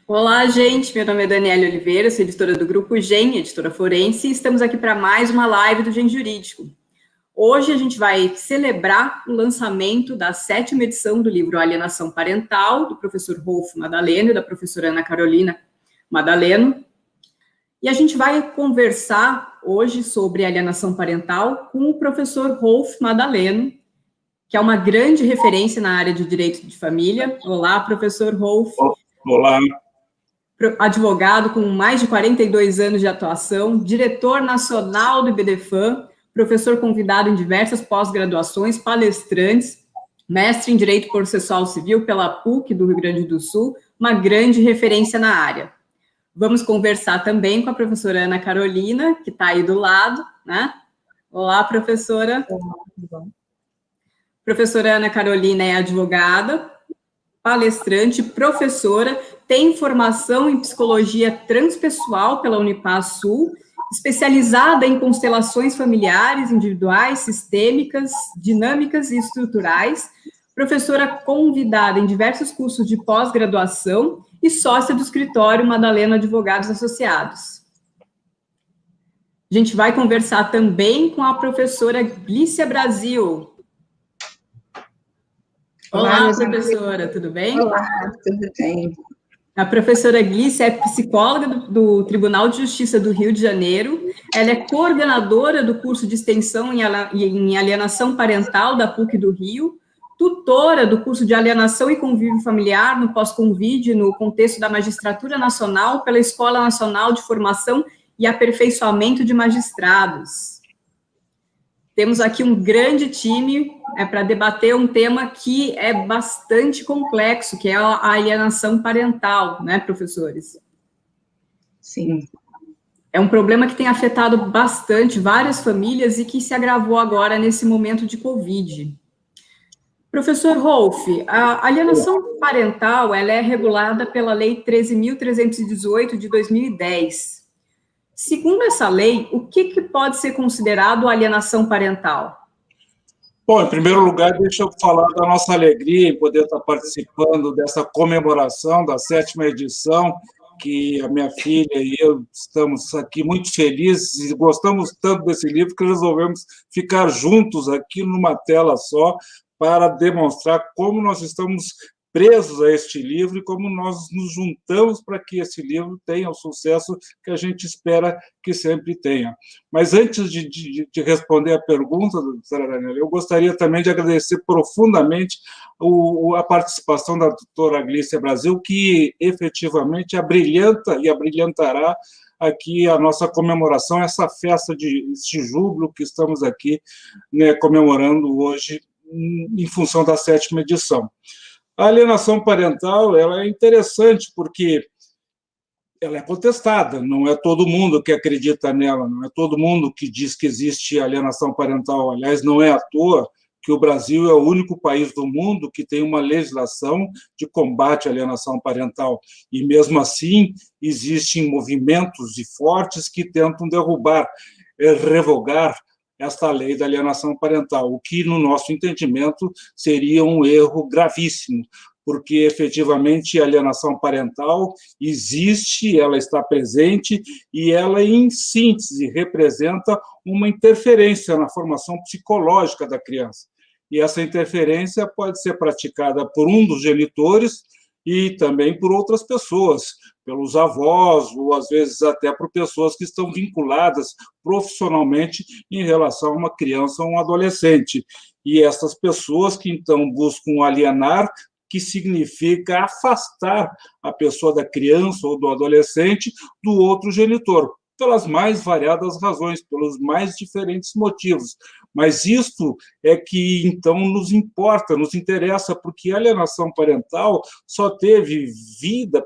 Olá, gente. Meu nome é Daniela Oliveira, sou editora do Grupo GEM, editora forense, e estamos aqui para mais uma live do GEM Jurídico. Hoje a gente vai celebrar o lançamento da 7ª edição do livro Alienação Parental, do professor Rolf Madaleno e da professora Ana Carolina Madaleno. E a gente vai conversar hoje sobre alienação parental com o professor Rolf Madaleno, que é uma grande referência na área de direito de família. Olá, professor Rolf. Olá. Advogado com mais de 42 anos de atuação, diretor nacional do IBDFAM, professor convidado em diversas pós-graduações, palestrantes, mestre em Direito Processual Civil pela PUC do Rio Grande do Sul, uma grande referência na área. Vamos conversar também com a professora Ana Carolina, que está aí do lado, né? Olá, professora. Olá, tudo bom? Professora Ana Carolina é advogada, palestrante, professora, tem formação em psicologia transpessoal pela Unipasul, especializada em constelações familiares, individuais, sistêmicas, dinâmicas e estruturais, professora convidada em diversos cursos de pós-graduação e sócia do escritório Madaleno Advogados Associados. A gente vai conversar também com a professora Glícia Brasil. Olá, professora, tudo bem? Olá, tudo bem. A professora Glícia é psicóloga do Tribunal de Justiça do Rio de Janeiro, ela é coordenadora do curso de extensão em alienação parental da PUC do Rio, tutora do curso de alienação e convívio familiar no pós-convide no contexto da Magistratura Nacional pela Escola Nacional de Formação e Aperfeiçoamento de Magistrados. Temos aqui um grande time para debater um tema que é bastante complexo, que é a alienação parental, né, professores? Sim. É um problema que tem afetado bastante várias famílias e que se agravou agora nesse momento de Covid. Professor Rolf, a alienação parental ela é regulada pela Lei 13.318 de 2010. Segundo essa lei, o que pode ser considerado alienação parental? Bom, em primeiro lugar, deixa eu falar da nossa alegria em poder estar participando dessa comemoração da 7ª edição, que a minha filha e eu estamos aqui muito felizes e gostamos tanto desse livro que resolvemos ficar juntos aqui numa tela só para demonstrar como nós estamos presos a este livro e como nós nos juntamos para que esse livro tenha o sucesso que a gente espera que sempre tenha. Mas antes de responder a pergunta, doutora Daniela, eu gostaria também de agradecer profundamente a participação da doutora Glícia Brasil, que efetivamente abrilhanta e abrilhantará aqui a nossa comemoração, essa festa este júbilo que estamos aqui, né, comemorando hoje em função da 7ª edição. A alienação parental ela é interessante porque ela é contestada, não é todo mundo que acredita nela, não é todo mundo que diz que existe alienação parental. Aliás, não é à toa que o Brasil é o único país do mundo que tem uma legislação de combate à alienação parental. E, mesmo assim, existem movimentos e fortes que tentam derrubar, revogar esta lei da alienação parental, o que, no nosso entendimento, seria um erro gravíssimo, porque, efetivamente, a alienação parental existe, ela está presente, e ela, em síntese, representa uma interferência na formação psicológica da criança. E essa interferência pode ser praticada por um dos genitores e também por outras pessoas, pelos avós, ou às vezes até por pessoas que estão vinculadas profissionalmente em relação a uma criança ou um adolescente. E essas pessoas que, então, buscam alienar, que significa afastar a pessoa da criança ou do adolescente do outro genitor, pelas mais variadas razões, pelos mais diferentes motivos. Mas isto é que, então, nos importa, nos interessa, porque a alienação parental só teve vida,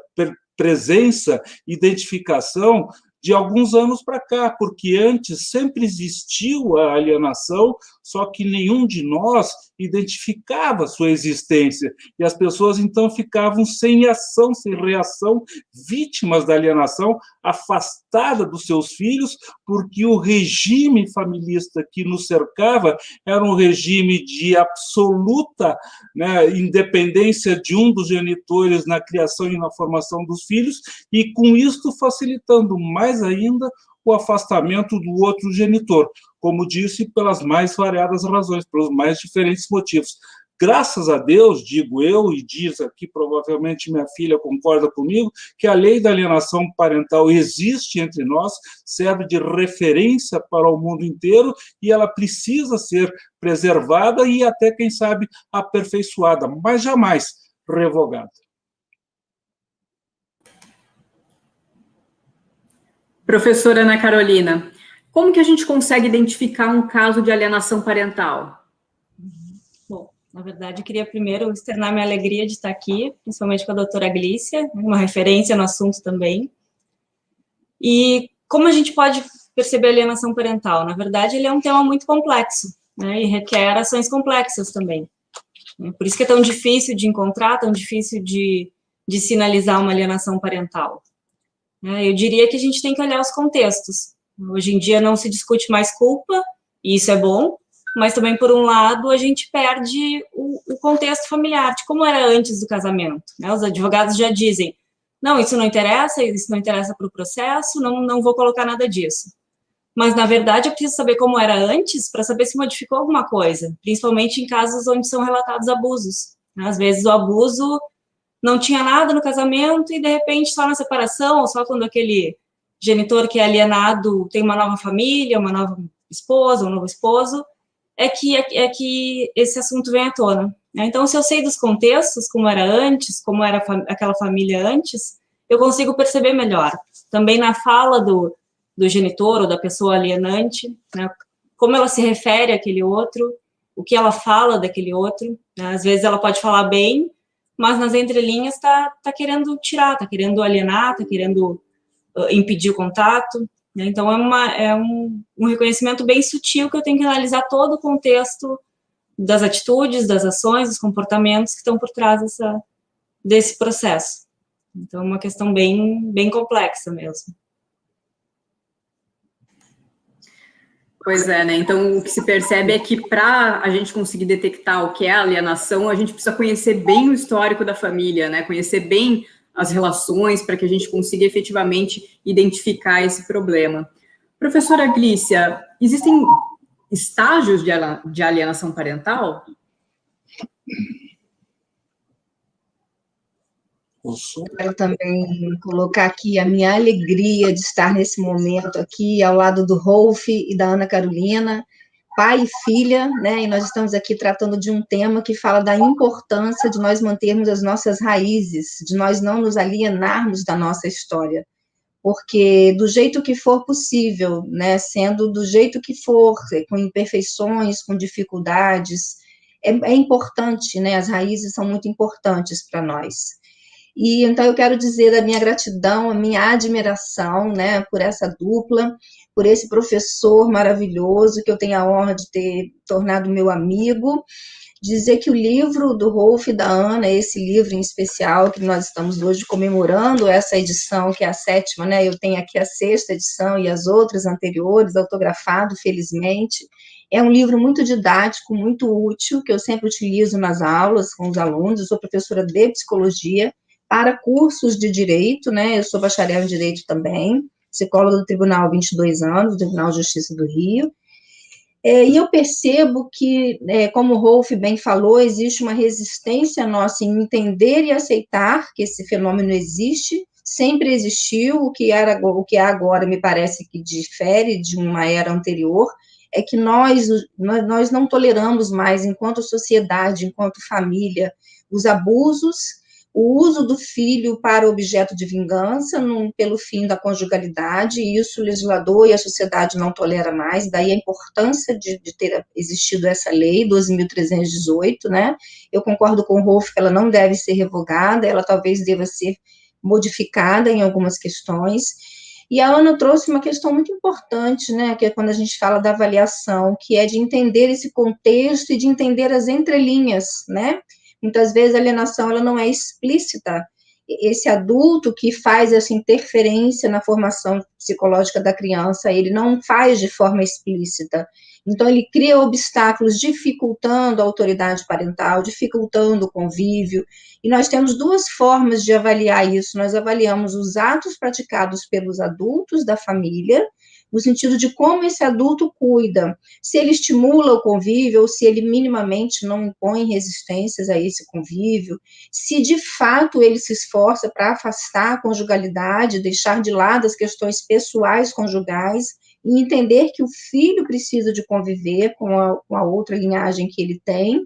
presença, identificação de alguns anos para cá, porque antes sempre existiu a alienação só que nenhum de nós identificava sua existência, e as pessoas, então, ficavam sem ação, sem reação, vítimas da alienação, afastada dos seus filhos, porque o regime familista que nos cercava era um regime de absoluta, né, independência de um dos genitores na criação e na formação dos filhos, e com isto facilitando mais ainda o afastamento do outro genitor, como disse, pelas mais variadas razões, pelos mais diferentes motivos. Graças a Deus, digo eu, e diz aqui, provavelmente minha filha concorda comigo, que a lei da alienação parental existe entre nós, serve de referência para o mundo inteiro, e ela precisa ser preservada e até, quem sabe, aperfeiçoada, mas jamais revogada. Professora Ana Carolina, como que a gente consegue identificar um caso de alienação parental? Bom, na verdade, eu queria primeiro externar minha alegria de estar aqui, principalmente com a doutora Glícia, uma referência no assunto também. E como a gente pode perceber a alienação parental? Na verdade, ele é um tema muito complexo, né, e requer ações complexas também. Por isso que é tão difícil de encontrar, tão difícil de sinalizar uma alienação parental. Eu diria que a gente tem que olhar os contextos. Hoje em dia não se discute mais culpa, e isso é bom, mas também, por um lado, a gente perde o contexto familiar, de como era antes do casamento. Os advogados já dizem, não, isso não interessa para o processo, não vou colocar nada disso. Mas, na verdade, eu preciso saber como era antes para saber se modificou alguma coisa, principalmente em casos onde são relatados abusos. Às vezes o abuso não tinha nada no casamento e, de repente, só na separação, ou só quando aquele genitor que é alienado tem uma nova família, uma nova esposa, um novo esposo, é que esse assunto vem à tona. Então, se eu sei dos contextos, como era antes, como era aquela família antes, eu consigo perceber melhor. Também na fala do genitor ou da pessoa alienante, né, como ela se refere àquele outro, o que ela fala daquele outro. Né, às vezes ela pode falar bem, mas nas entrelinhas está querendo tirar, está querendo alienar, está querendo impedir o contato. Né? Então, é um reconhecimento bem sutil que eu tenho que analisar todo o contexto das atitudes, das ações, dos comportamentos que estão por trás desse processo. Então, é uma questão bem complexa mesmo. Pois é, né? Então, o que se percebe é que para a gente conseguir detectar o que é alienação, a gente precisa conhecer bem o histórico da família, né? Conhecer bem as relações para que a gente consiga efetivamente identificar esse problema. Professora Glícia, existem estágios de alienação parental? Quero também colocar aqui a minha alegria de estar nesse momento aqui ao lado do Rolf e da Ana Carolina, pai e filha, né? E nós estamos aqui tratando de um tema que fala da importância de nós mantermos as nossas raízes, de nós não nos alienarmos da nossa história, porque do jeito que for possível, né? Sendo do jeito que for, com imperfeições, com dificuldades, é importante, né? As raízes são muito importantes para nós. E então eu quero dizer a minha gratidão, a minha admiração, né, por essa dupla, por esse professor maravilhoso que eu tenho a honra de ter tornado meu amigo, dizer que o livro do Rolf e da Ana, esse livro em especial que nós estamos hoje comemorando, essa edição que é a 7ª, né, eu tenho aqui a 6ª edição e as outras anteriores, autografado, felizmente, é um livro muito didático, muito útil, que eu sempre utilizo nas aulas com os alunos. Eu sou professora de psicologia, para cursos de direito, né, eu sou bacharel em direito também, psicóloga do Tribunal há 22 anos, do Tribunal de Justiça do Rio, e eu percebo que, como o Rolf bem falou, existe uma resistência nossa em entender e aceitar que esse fenômeno existe, sempre existiu, o que é agora me parece que difere de uma era anterior, é que nós não toleramos mais, enquanto sociedade, enquanto família, os abusos, o uso do filho para objeto de vingança, pelo fim da conjugalidade, e isso o legislador e a sociedade não tolera mais, daí a importância de ter existido essa lei, 12.318, né? Eu concordo com o Rolf que ela não deve ser revogada, ela talvez deva ser modificada em algumas questões, E a Ana trouxe uma questão muito importante, né, que é quando a gente fala da avaliação, que é de entender esse contexto e de entender as entrelinhas, né? Muitas vezes a alienação ela não é explícita. Esse adulto que faz essa interferência na formação psicológica da criança, ele não faz de forma explícita. Então, ele cria obstáculos, dificultando a autoridade parental, dificultando o convívio. E nós temos duas formas de avaliar isso. Nós avaliamos os atos praticados pelos adultos da família, no sentido de como esse adulto cuida, se ele estimula o convívio ou se ele minimamente não impõe resistências a esse convívio, se de fato ele se esforça para afastar a conjugalidade, deixar de lado as questões pessoais conjugais e entender que o filho precisa de conviver com a outra linhagem que ele tem.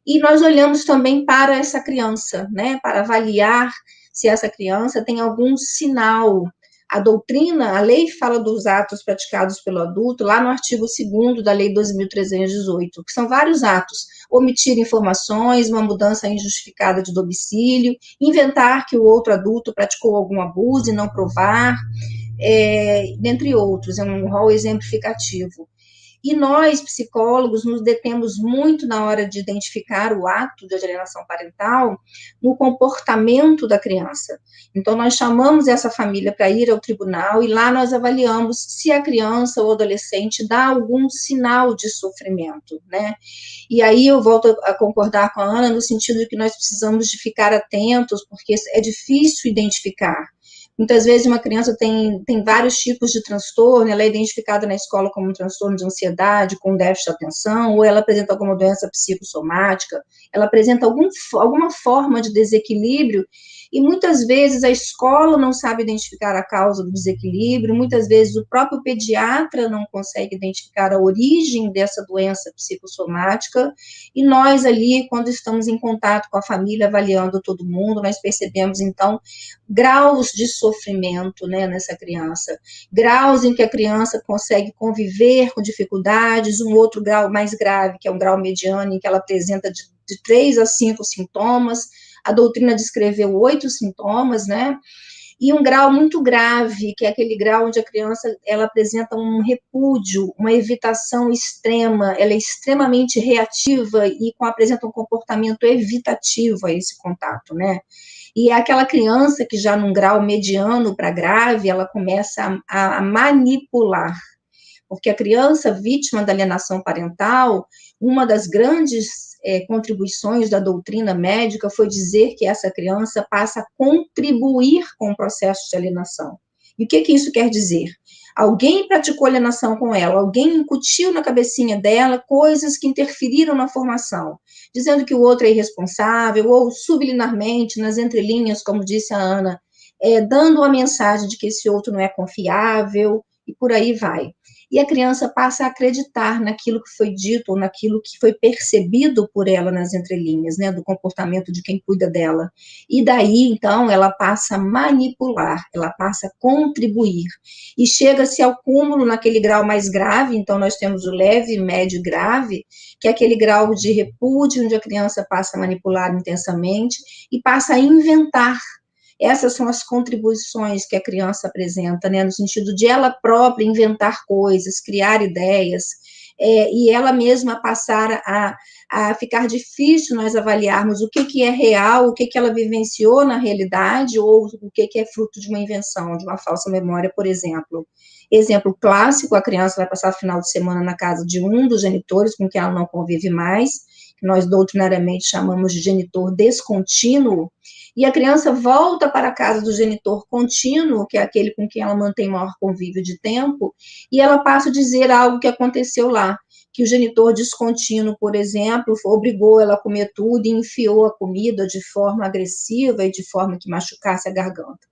E nós olhamos também para essa criança, né, para avaliar se essa criança tem algum sinal. A doutrina, a lei fala dos atos praticados pelo adulto, lá no artigo 2º da Lei 2.318, que são vários atos: omitir informações, uma mudança injustificada de domicílio, inventar que o outro adulto praticou algum abuso e não provar, dentre outros, é um rol exemplificativo. E nós, psicólogos, nos detemos muito na hora de identificar o ato de alienação parental no comportamento da criança. Então, nós chamamos essa família para ir ao tribunal e lá nós avaliamos se a criança ou adolescente dá algum sinal de sofrimento, né? E aí eu volto a concordar com a Ana no sentido de que nós precisamos de ficar atentos, porque é difícil identificar. Muitas vezes uma criança tem vários tipos de transtorno, ela é identificada na escola como um transtorno de ansiedade, com déficit de atenção, ou ela apresenta alguma doença psicossomática, ela apresenta alguma forma de desequilíbrio, e muitas vezes a escola não sabe identificar a causa do desequilíbrio, muitas vezes o próprio pediatra não consegue identificar a origem dessa doença psicossomática, e nós ali, quando estamos em contato com a família, avaliando todo mundo, nós percebemos, então, graus de sofrimento, né, nessa criança, graus em que a criança consegue conviver com dificuldades, um outro grau mais grave, que é um grau mediano, em que ela apresenta de 3 a 5 sintomas, a doutrina descreveu 8 sintomas, né, e um grau muito grave, que é aquele grau onde a criança, ela apresenta um repúdio, uma evitação extrema, ela é extremamente reativa e apresenta um comportamento evitativo a esse contato, né. E é aquela criança que já num grau mediano para grave, ela começa a manipular, porque a criança vítima da alienação parental, uma das grandes contribuições da doutrina médica foi dizer que essa criança passa a contribuir com o processo de alienação. E o que isso quer dizer? Alguém praticou alienação com ela, alguém incutiu na cabecinha dela coisas que interferiram na formação, dizendo que o outro é irresponsável, ou subliminarmente, nas entrelinhas, como disse a Ana, dando uma mensagem de que esse outro não é confiável, e por aí vai. E a criança passa a acreditar naquilo que foi dito, ou naquilo que foi percebido por ela nas entrelinhas, né, do comportamento de quem cuida dela. E daí, então, ela passa a manipular, ela passa a contribuir. E chega-se ao cúmulo naquele grau mais grave, então nós temos o leve, médio e grave, que é aquele grau de repúdio, onde a criança passa a manipular intensamente e passa a inventar. Essas são as contribuições que a criança apresenta, né, no sentido de ela própria inventar coisas, criar ideias, e ela mesma passar a ficar difícil nós avaliarmos o que é real, o que ela vivenciou na realidade, ou o que é fruto de uma invenção, de uma falsa memória, por exemplo. Exemplo clássico, a criança vai passar o final de semana na casa de um dos genitores com quem ela não convive mais, que nós doutrinariamente chamamos de genitor descontínuo, e a criança volta para a casa do genitor contínuo, que é aquele com quem ela mantém maior convívio de tempo, e ela passa a dizer algo que aconteceu lá, que o genitor descontínuo, por exemplo, obrigou ela a comer tudo e enfiou a comida de forma agressiva e de forma que machucasse a garganta.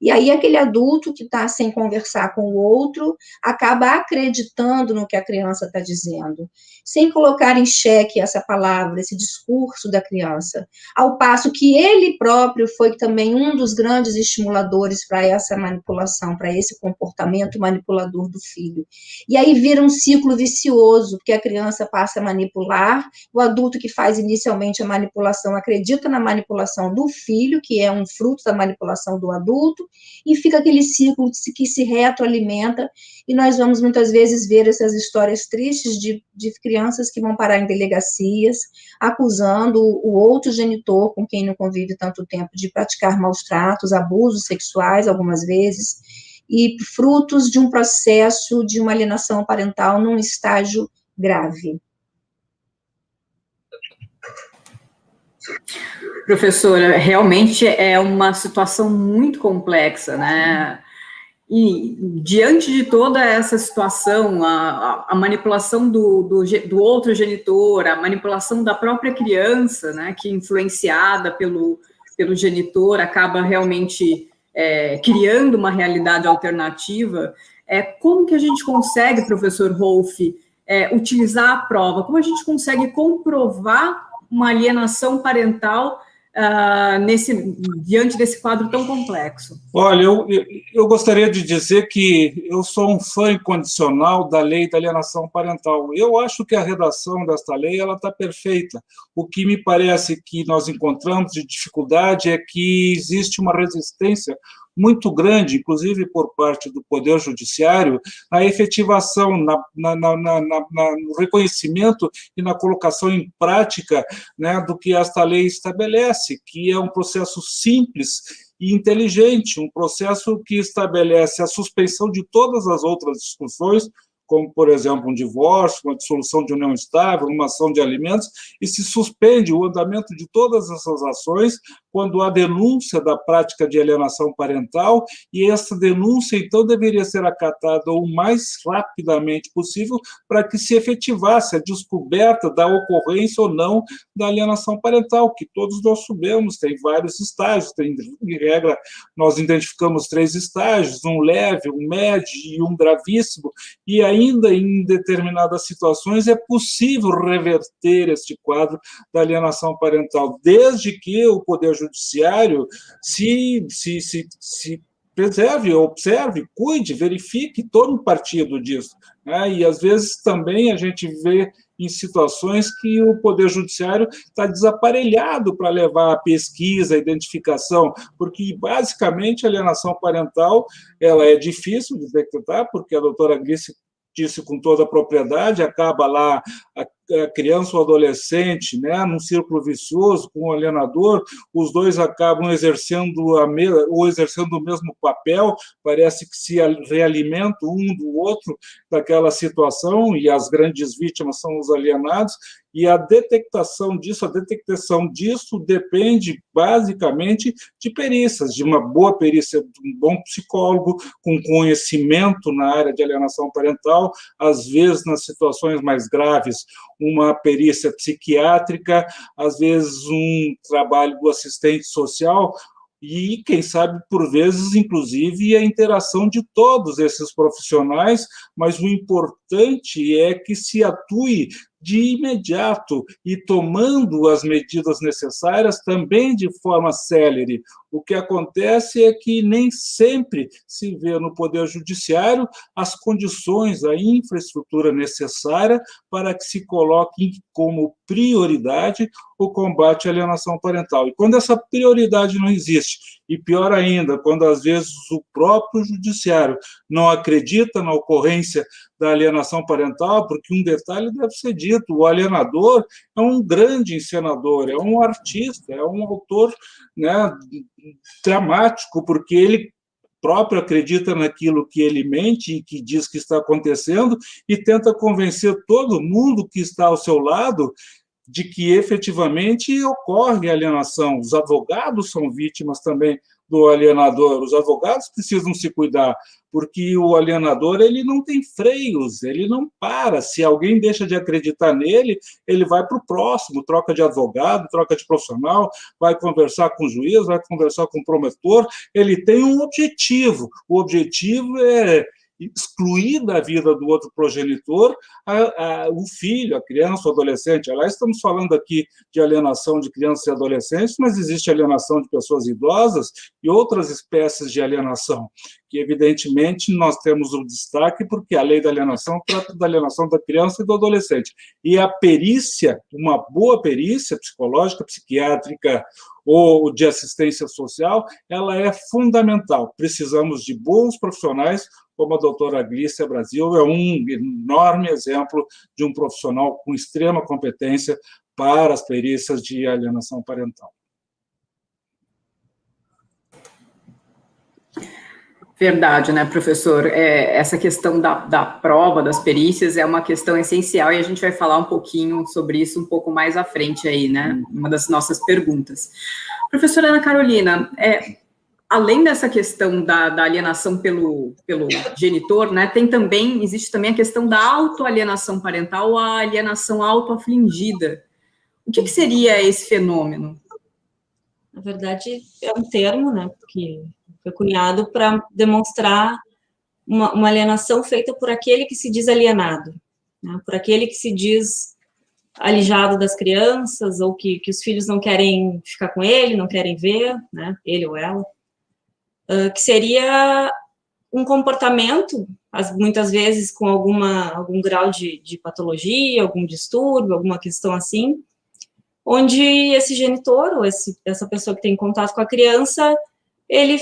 E aí aquele adulto que está sem conversar com o outro acaba acreditando no que a criança está dizendo, sem colocar em xeque essa palavra, esse discurso da criança, ao passo que ele próprio foi também um dos grandes estimuladores para essa manipulação, para esse comportamento manipulador do filho. E aí vira um ciclo vicioso, porque a criança passa a manipular, o adulto que faz inicialmente a manipulação acredita na manipulação do filho, que é um fruto da manipulação do adulto, e fica aquele ciclo que se retroalimenta, e nós vamos muitas vezes ver essas histórias tristes de crianças que vão parar em delegacias, acusando o outro genitor com quem não convive tanto tempo de praticar maus tratos, abusos sexuais, algumas vezes, e frutos de um processo de uma alienação parental num estágio grave. Professora, realmente é uma situação muito complexa, né? E diante de toda essa situação, a manipulação do outro genitor, a manipulação da própria criança, né, que influenciada pelo genitor acaba realmente criando uma realidade alternativa, como que a gente consegue, professor Rolf, utilizar a prova? Como a gente consegue comprovar uma alienação parental diante desse quadro tão complexo? Olha, eu gostaria de dizer que eu sou um fã incondicional da lei da alienação parental. Eu acho que a redação desta lei está perfeita. O que me parece que nós encontramos de dificuldade é que existe uma resistência muito grande, inclusive por parte do Poder Judiciário, na efetivação, no reconhecimento e na colocação em prática, né, do que esta lei estabelece, que é um processo simples e inteligente, um processo que estabelece a suspensão de todas as outras discussões, como, por exemplo, um divórcio, uma dissolução de união estável, uma ação de alimentos, e se suspende o andamento de todas essas ações quando há denúncia da prática de alienação parental, e essa denúncia, então, deveria ser acatada o mais rapidamente possível para que se efetivasse a descoberta da ocorrência ou não da alienação parental, que todos nós sabemos, tem vários estágios, em regra, nós identificamos 3 estágios, um leve, um médio e um gravíssimo, e ainda em determinadas situações é possível reverter este quadro da alienação parental, desde que o Poder Judiciário se preserve, observe, cuide, verifique, tome partido disso, né? E, às vezes, também a gente vê em situações que o Poder Judiciário está desaparelhado para levar a pesquisa, a identificação, porque, basicamente, a alienação parental ela é difícil de detectar, porque a doutora Gleice disse com toda a propriedade, acaba lá a criança ou adolescente, né, num círculo vicioso com o alienador, os dois acabam exercendo o mesmo papel, parece que se realimentam um do outro daquela situação, e as grandes vítimas são os alienados, e a detecção disso depende, basicamente, de perícias, de uma boa perícia, de um bom psicólogo, com conhecimento na área de alienação parental, às vezes, nas situações mais graves, uma perícia psiquiátrica, às vezes um trabalho do assistente social, e, quem sabe, por vezes, inclusive, a interação de todos esses profissionais, mas o importante é que se atue de imediato e tomando as medidas necessárias também de forma célere. O que acontece é que nem sempre se vê no Poder Judiciário as condições, a infraestrutura necessária para que se coloque como prioridade o combate à alienação parental. E quando essa prioridade não existe, e pior ainda, quando às vezes o próprio Judiciário não acredita na ocorrência da alienação parental, porque um detalhe deve ser dito, o alienador é um grande encenador, é um artista, é um autor, né, dramático, porque ele próprio acredita naquilo que ele mente e que diz que está acontecendo e tenta convencer todo mundo que está ao seu lado de que efetivamente ocorre alienação. Os advogados são vítimas também do alienador, os advogados precisam se cuidar, porque o alienador ele não tem freios, ele não para. Se alguém deixa de acreditar nele, ele vai para o próximo, troca de advogado, troca de profissional, vai conversar com o juiz, vai conversar com o promotor, ele tem um objetivo, o objetivo é excluir da vida do outro progenitor o filho, a criança, o adolescente. Aliás, estamos falando aqui de alienação de crianças e adolescentes, mas existe alienação de pessoas idosas e outras espécies de alienação, que, evidentemente, nós temos o destaque porque a lei da alienação trata da alienação da criança e do adolescente. E a perícia, uma boa perícia psicológica, psiquiátrica ou de assistência social, ela é fundamental. Precisamos de bons profissionais, como a doutora Glícia Brasil é um enorme exemplo de um profissional com extrema competência para as perícias de alienação parental. Verdade, né, professor? Essa questão da prova, das perícias, é uma questão essencial e a gente vai falar um pouquinho sobre isso um pouco mais à frente aí, né? Uma das nossas perguntas. Professora Ana Carolina, além dessa questão da alienação pelo genitor, né, existe também a questão da autoalienação parental ou a alienação autoafligida. O que seria esse fenômeno? Na verdade, é um termo, né, que foi cunhado para demonstrar uma alienação feita por aquele que se diz alienado, né, por aquele que se diz alijado das crianças, ou que os filhos não querem ficar com ele, não querem ver, né, ele ou ela, que seria um comportamento, muitas vezes com algum grau de patologia, algum distúrbio, alguma questão assim, onde esse genitor, ou essa pessoa que tem contato com a criança, ele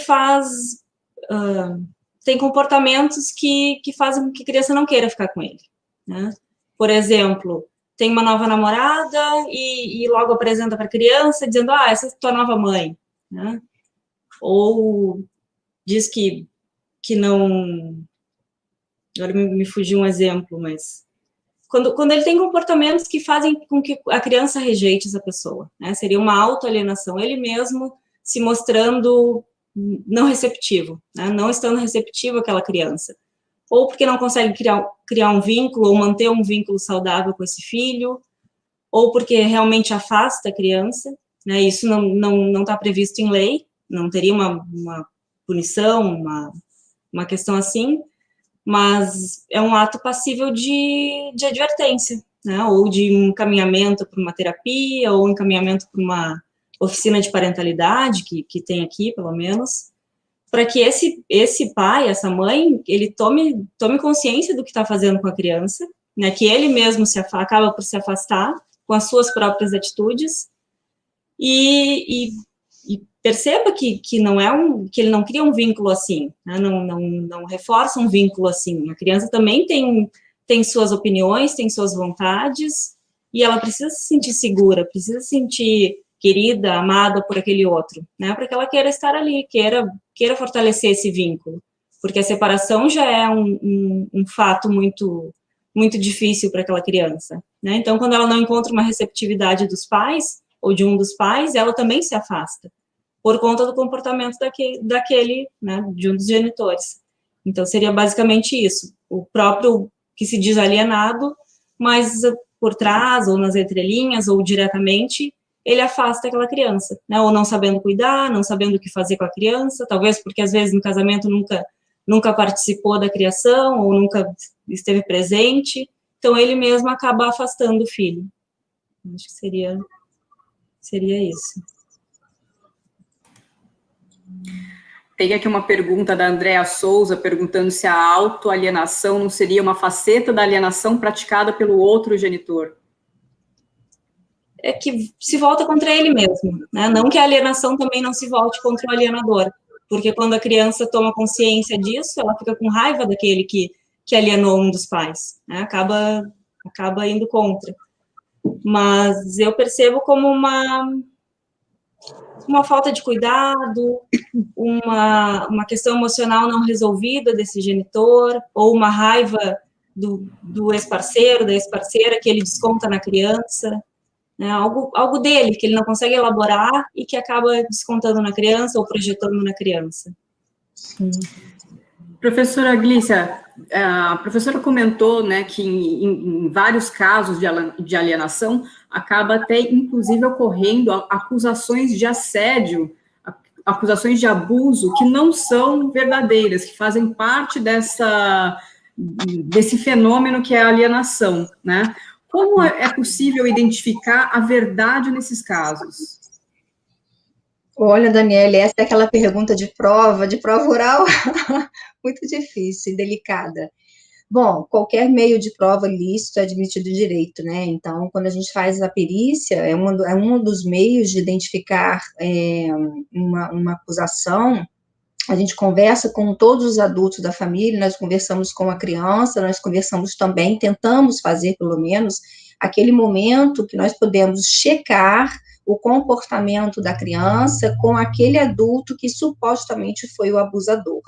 tem comportamentos que fazem com que a criança não queira ficar com ele, né? Por exemplo, tem uma nova namorada e logo apresenta para a criança, dizendo, essa é tua nova mãe, né? Ou diz que não... Agora me fugiu um exemplo, mas... Quando ele tem comportamentos que fazem com que a criança rejeite essa pessoa, né? Seria uma autoalienação, ele mesmo se mostrando não receptivo, né? Não estando receptivo àquela criança. Ou porque não consegue criar um vínculo, ou manter um vínculo saudável com esse filho, ou porque realmente afasta a criança, né? Isso não está previsto em lei, não teria uma punição, uma questão assim, mas é um ato passível de advertência, né? Ou de um encaminhamento para uma terapia, ou encaminhamento para uma oficina de parentalidade, que tem aqui, pelo menos, para que esse pai, essa mãe, ele tome consciência do que está fazendo com a criança, né? Que ele mesmo acaba por se afastar com as suas próprias atitudes, e perceba que ele não cria um vínculo assim, né? Não reforça um vínculo assim. A criança também tem suas opiniões, tem suas vontades, e ela precisa se sentir segura, precisa se sentir querida, amada por aquele outro, né? Para que ela queira estar ali, queira fortalecer esse vínculo, porque a separação já é um fato muito, muito difícil para aquela criança, né? Então, quando ela não encontra uma receptividade dos pais, ou de um dos pais, ela também se afasta, por conta do comportamento daquele, né, de um dos genitores. Então, seria basicamente isso, o próprio que se diz alienado, mas por trás, ou nas entrelinhas, ou diretamente, ele afasta aquela criança, né, ou não sabendo cuidar, não sabendo o que fazer com a criança, talvez porque, às vezes, no casamento nunca participou da criação, ou nunca esteve presente, então ele mesmo acaba afastando o filho. Acho que seria isso. Tem aqui uma pergunta da Andréa Souza, perguntando se a autoalienação não seria uma faceta da alienação praticada pelo outro genitor. É que se volta contra ele mesmo, né? Não que a alienação também não se volte contra o alienador, porque quando a criança toma consciência disso, ela fica com raiva daquele que alienou um dos pais, né? Acaba indo contra. Mas eu percebo como uma falta de cuidado, uma questão emocional não resolvida desse genitor, ou uma raiva do ex-parceiro, da ex-parceira, que ele desconta na criança, né? Algo dele, que ele não consegue elaborar e que acaba descontando na criança ou projetando na criança. Sim. Professora Glícia, a professora comentou, né, que em vários casos de alienação acaba até, inclusive, ocorrendo acusações de assédio acusações de abuso que não são verdadeiras, que fazem parte desse fenômeno que é a alienação, né? Como é possível identificar a verdade nesses casos? Olha, Daniela, essa é aquela pergunta de prova oral, muito difícil e delicada. Bom, qualquer meio de prova lícito é admitido em direito, né? Então, quando a gente faz a perícia, é um dos meios de identificar uma acusação. A gente conversa com todos os adultos da família, nós conversamos com a criança, nós conversamos também, tentamos fazer, pelo menos, aquele momento que nós podemos checar o comportamento da criança com aquele adulto que supostamente foi o abusador.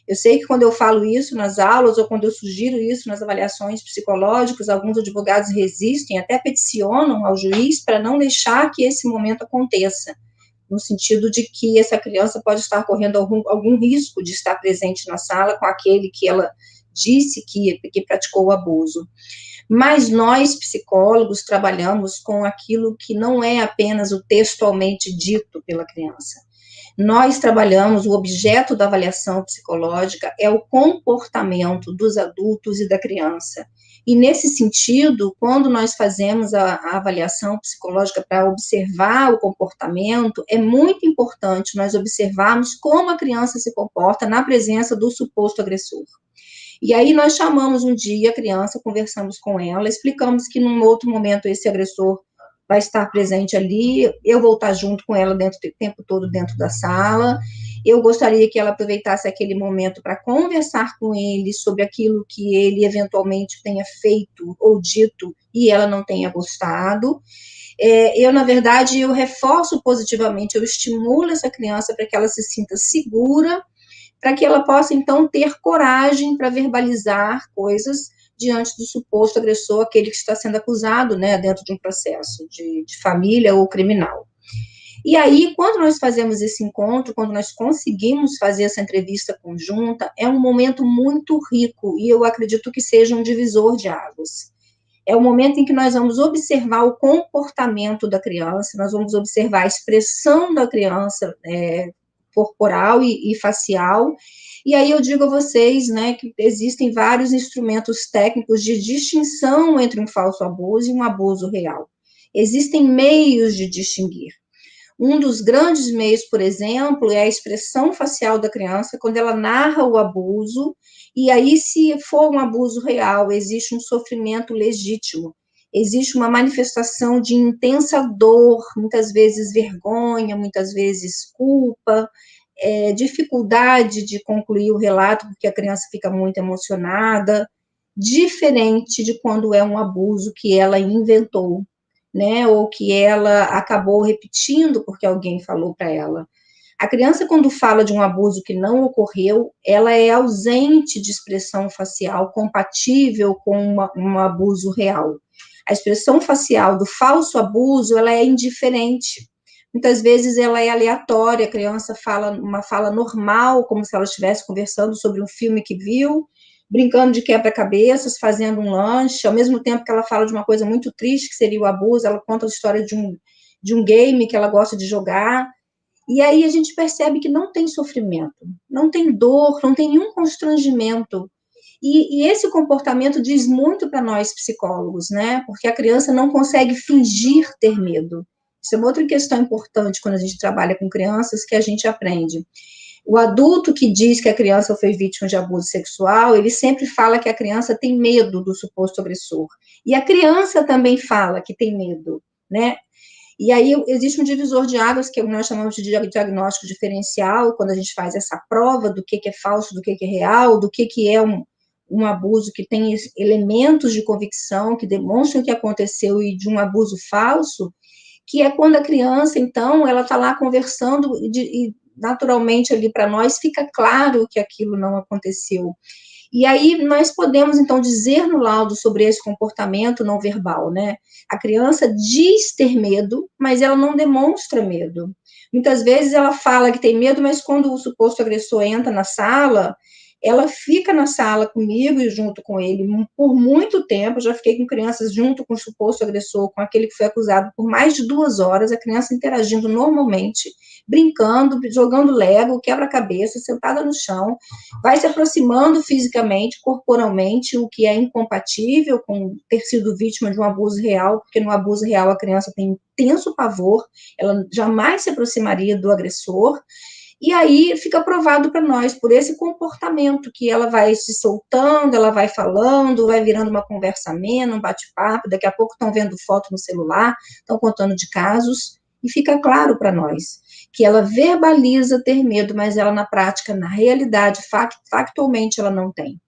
Eu sei que quando eu falo isso nas aulas, ou quando eu sugiro isso nas avaliações psicológicas, alguns advogados resistem, até peticionam ao juiz para não deixar que esse momento aconteça, no sentido de que essa criança pode estar correndo algum risco de estar presente na sala com aquele que ela disse que praticou o abuso. Mas nós, psicólogos, trabalhamos com aquilo que não é apenas o textualmente dito pela criança. Nós trabalhamos, o objeto da avaliação psicológica é o comportamento dos adultos e da criança. E nesse sentido, quando nós fazemos a avaliação psicológica para observar o comportamento, é muito importante nós observarmos como a criança se comporta na presença do suposto agressor. E aí nós chamamos um dia a criança, conversamos com ela, explicamos que num outro momento esse agressor vai estar presente ali, eu vou estar junto com ela o tempo todo dentro da sala, eu gostaria que ela aproveitasse aquele momento para conversar com ele sobre aquilo que ele eventualmente tenha feito ou dito e ela não tenha gostado. Na verdade, eu reforço positivamente, eu estimulo essa criança para que ela se sinta segura, para que ela possa, então, ter coragem para verbalizar coisas diante do suposto agressor, aquele que está sendo acusado, né, dentro de um processo de família ou criminal. E aí, quando nós fazemos esse encontro, quando nós conseguimos fazer essa entrevista conjunta, é um momento muito rico, e eu acredito que seja um divisor de águas. É o momento em que nós vamos observar o comportamento da criança, nós vamos observar a expressão da criança corporal e facial. E aí eu digo a vocês, né, que existem vários instrumentos técnicos de distinção entre um falso abuso e um abuso real. Existem meios de distinguir. Um dos grandes meios, por exemplo, é a expressão facial da criança quando ela narra o abuso, e aí, se for um abuso real, existe um sofrimento legítimo, existe uma manifestação de intensa dor, muitas vezes vergonha, muitas vezes culpa, dificuldade de concluir o relato, porque a criança fica muito emocionada, diferente de quando é um abuso que ela inventou, né, ou que ela acabou repetindo porque alguém falou para ela. A criança, quando fala de um abuso que não ocorreu, ela é ausente de expressão facial compatível com um abuso real. A expressão facial do falso abuso, ela é indiferente. Muitas vezes ela é aleatória, a criança fala uma fala normal, como se ela estivesse conversando sobre um filme que viu, brincando de quebra-cabeças, fazendo um lanche, ao mesmo tempo que ela fala de uma coisa muito triste, que seria o abuso, ela conta a história de um game que ela gosta de jogar, e aí a gente percebe que não tem sofrimento, não tem dor, não tem nenhum constrangimento, e esse comportamento diz muito para nós psicólogos, né, porque a criança não consegue fingir ter medo. Isso é uma outra questão importante quando a gente trabalha com crianças, que a gente aprende. O adulto que diz que a criança foi vítima de abuso sexual, ele sempre fala que a criança tem medo do suposto agressor. E a criança também fala que tem medo, né? E aí existe um divisor de águas, que nós chamamos de diagnóstico diferencial, quando a gente faz essa prova do que é falso, do que é real, do que é um abuso que tem elementos de convicção, que demonstram o que aconteceu, e de um abuso falso, que é quando a criança, então, ela está lá conversando e naturalmente ali para nós fica claro que aquilo não aconteceu. E aí nós podemos, então, dizer no laudo sobre esse comportamento não verbal, né? A criança diz ter medo, mas ela não demonstra medo. Muitas vezes ela fala que tem medo, mas quando o suposto agressor entra na sala, ela fica na sala comigo e junto com ele por muito tempo. Eu já fiquei com crianças junto com o suposto agressor, com aquele que foi acusado, por mais de 2 horas, a criança interagindo normalmente, brincando, jogando Lego, quebra-cabeça, sentada no chão, vai se aproximando fisicamente, corporalmente, o que é incompatível com ter sido vítima de um abuso real, porque no abuso real a criança tem intenso pavor, ela jamais se aproximaria do agressor. E aí fica provado para nós, por esse comportamento, que ela vai se soltando, ela vai falando, vai virando uma conversa amena, um bate-papo, daqui a pouco estão vendo foto no celular, estão contando de casos, e fica claro para nós que ela verbaliza ter medo, mas ela na prática, na realidade, factualmente, ela não tem.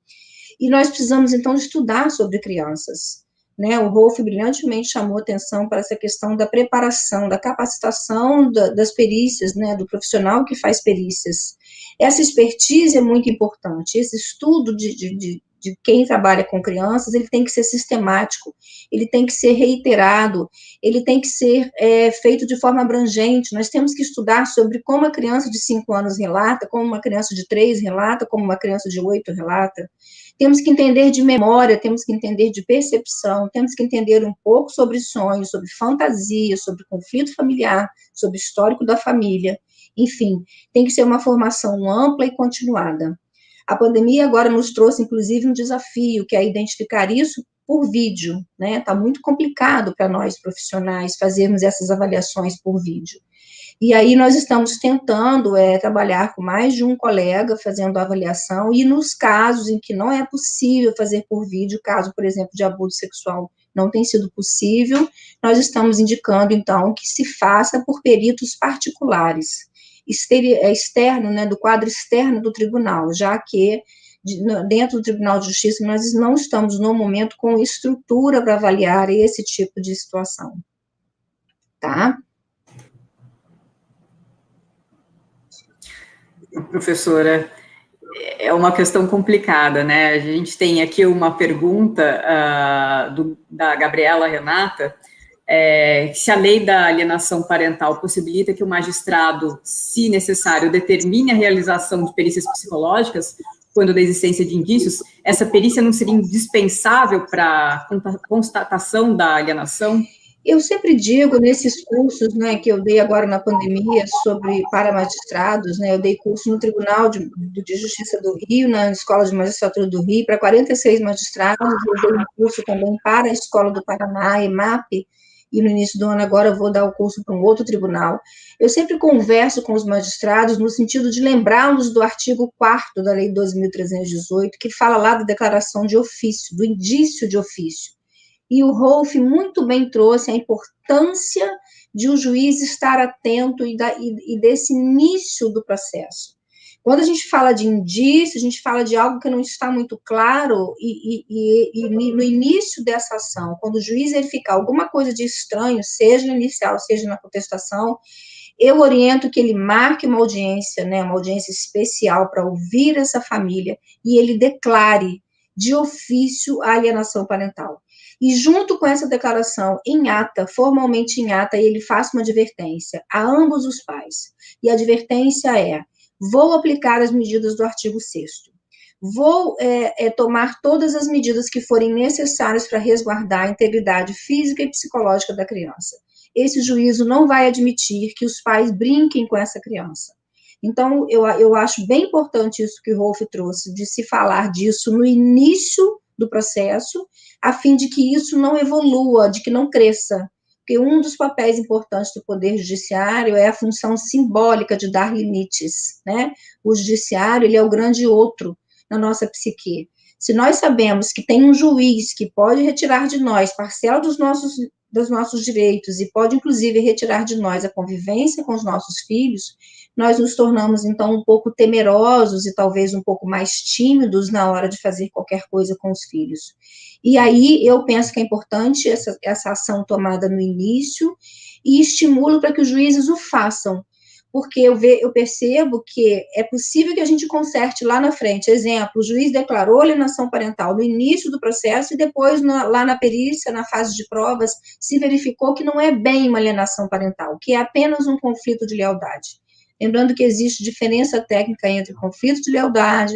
E nós precisamos, então, estudar sobre crianças. Né, o Rolf brilhantemente chamou atenção para essa questão da preparação, da capacitação das perícias, né, do profissional que faz perícias. Essa expertise é muito importante, esse estudo de quem trabalha com crianças, ele tem que ser sistemático, ele tem que ser reiterado, ele tem que ser feito de forma abrangente. Nós temos que estudar sobre como a criança de 5 anos relata, como uma criança de 3 relata, como uma criança de 8 relata. Temos que entender de memória, temos que entender de percepção, temos que entender um pouco sobre sonhos, sobre fantasia, sobre conflito familiar, sobre histórico da família. Enfim, tem que ser uma formação ampla e continuada. A pandemia agora nos trouxe, inclusive, um desafio, que é identificar isso por vídeo, né? Está muito complicado para nós, profissionais, fazermos essas avaliações por vídeo. E aí nós estamos tentando trabalhar com mais de um colega, fazendo a avaliação, e nos casos em que não é possível fazer por vídeo, caso, por exemplo, de abuso sexual não tem sido possível, nós estamos indicando, então, que se faça por peritos particulares, externo, né, do quadro externo do tribunal, já que dentro do Tribunal de Justiça nós não estamos, no momento, com estrutura para avaliar esse tipo de situação. Tá? Professora, é uma questão complicada, né? A gente tem aqui uma pergunta da Gabriela Renata, se a lei da alienação parental possibilita que o magistrado, se necessário, determine a realização de perícias psicológicas quando da existência de indícios, essa perícia não seria indispensável para a constatação da alienação? Eu sempre digo, nesses cursos, né, que eu dei agora na pandemia para magistrados, né, eu dei curso no Tribunal de Justiça do Rio, na Escola de Magistratura do Rio, para 46 magistrados, eu dei um curso também para a Escola do Paraná, EMAP, e no início do ano agora eu vou dar o curso para um outro tribunal. Eu sempre converso com os magistrados no sentido de lembrá-los do artigo 4º da Lei 12.318, que fala lá da declaração de ofício, do indício de ofício. E o Rolf muito bem trouxe a importância de o juiz estar atento e desse início do processo. Quando a gente fala de indício, a gente fala de algo que não está muito claro, e no início dessa ação, quando o juiz verificar alguma coisa de estranho, seja no inicial, seja na contestação, eu oriento que ele marque uma audiência, né, uma audiência especial para ouvir essa família, e ele declare de ofício a alienação parental. E junto com essa declaração em ata, formalmente em ata, ele faz uma advertência a ambos os pais. E a advertência é: vou aplicar as medidas do artigo 6º. Vou tomar todas as medidas que forem necessárias para resguardar a integridade física e psicológica da criança. Esse juízo não vai admitir que os pais brinquem com essa criança. Então, eu acho bem importante isso que o Rolf trouxe, de se falar disso no início do processo, a fim de que isso não evolua, de que não cresça. Porque um dos papéis importantes do Poder Judiciário é a função simbólica de dar limites, né? O Judiciário, ele é o grande outro na nossa psique. Se nós sabemos que tem um juiz que pode retirar de nós parcela dos nossos direitos e pode, inclusive, retirar de nós a convivência com os nossos filhos, nós nos tornamos, então, um pouco temerosos e talvez um pouco mais tímidos na hora de fazer qualquer coisa com os filhos. E aí, eu penso que é importante essa ação tomada no início e estimulo para que os juízes o façam, porque eu percebo que é possível que a gente conserte lá na frente. Exemplo, o juiz declarou alienação parental no início do processo e depois, lá na perícia, na fase de provas, se verificou que não é bem uma alienação parental, que é apenas um conflito de lealdade. lembrando que existe diferença técnica entre conflito de lealdade,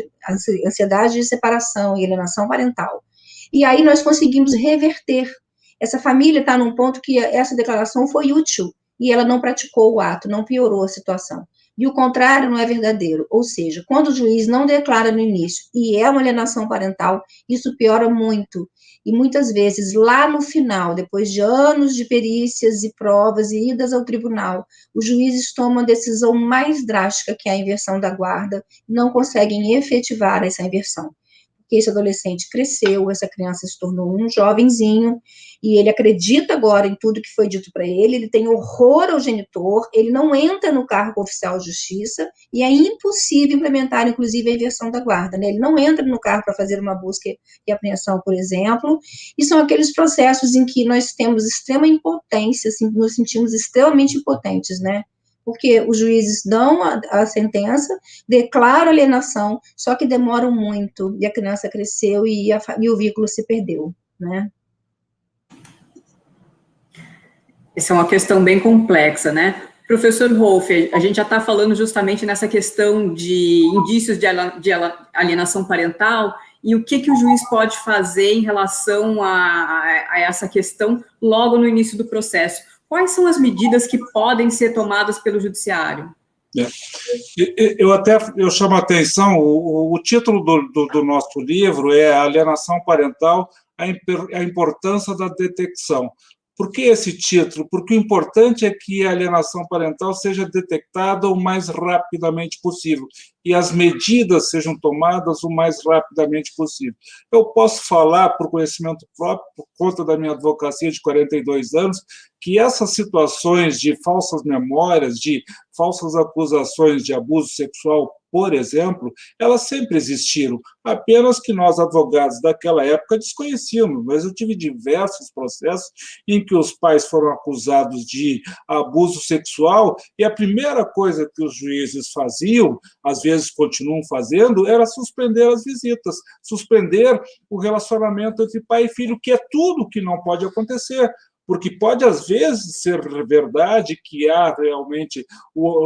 ansiedade de separação e alienação parental. E aí nós conseguimos reverter. Essa família está num ponto que essa declaração foi útil, e ela não praticou o ato, não piorou a situação. E o contrário não é verdadeiro, ou seja, quando o juiz não declara no início e é uma alienação parental, isso piora muito. E muitas vezes, lá no final, depois de anos de perícias e provas e idas ao tribunal, os juízes tomam a decisão mais drástica, que é a inversão da guarda, e não conseguem efetivar essa inversão. Porque esse adolescente cresceu, essa criança se tornou um jovenzinho, e ele acredita agora em tudo que foi dito para ele tem horror ao genitor, ele não entra no cargo oficial de justiça, e é impossível implementar, inclusive, a inversão da guarda, né? Ele não entra no cargo para fazer uma busca e apreensão, por exemplo, e são aqueles processos em que nós temos extrema impotência, assim, nos sentimos extremamente impotentes, né? Porque os juízes dão a sentença, declaram a alienação, só que demoram muito, e a criança cresceu e o vínculo se perdeu, né? Essa é uma questão bem complexa, né? Professor Rolf, a gente já está falando justamente nessa questão de indícios de alienação parental e o que o juiz pode fazer em relação a essa questão logo no início do processo. Quais são as medidas que podem ser tomadas pelo judiciário? Eu chamo a atenção, o título do nosso livro é Alienação Parental, a importância da detecção. Por que esse título? Porque o importante é que a alienação parental seja detectada o mais rapidamente possível e as medidas sejam tomadas o mais rapidamente possível. Eu posso falar, por conhecimento próprio, por conta da minha advocacia de 42 anos, que essas situações de falsas memórias, de falsas acusações de abuso sexual, por exemplo, elas sempre existiram, apenas que nós, advogados daquela época, desconhecíamos, mas eu tive diversos processos em que os pais foram acusados de abuso sexual e a primeira coisa que os juízes faziam, às vezes continuam fazendo, era suspender as visitas, suspender o relacionamento entre pai e filho, que é tudo que não pode acontecer. Porque pode, às vezes, ser verdade que há realmente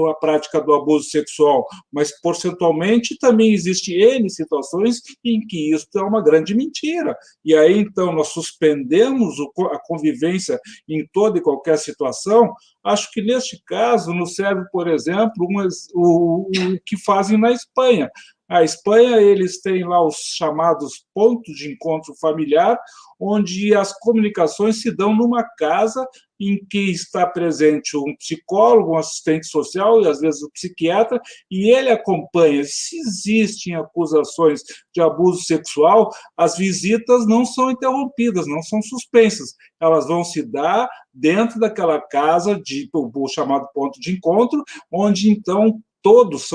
a prática do abuso sexual, mas, percentualmente, também existe N situações em que isso é uma grande mentira. E aí, então, nós suspendemos a convivência em toda e qualquer situação. Acho que, neste caso, nos serve, por exemplo, o que fazem na Espanha. A Espanha, eles têm lá os chamados pontos de encontro familiar, onde as comunicações se dão numa casa em que está presente um psicólogo, um assistente social e, às vezes, um psiquiatra, e ele acompanha. Se existem acusações de abuso sexual, as visitas não são interrompidas, não são suspensas. Elas vão se dar dentro daquela casa, o chamado ponto de encontro, onde, então, todos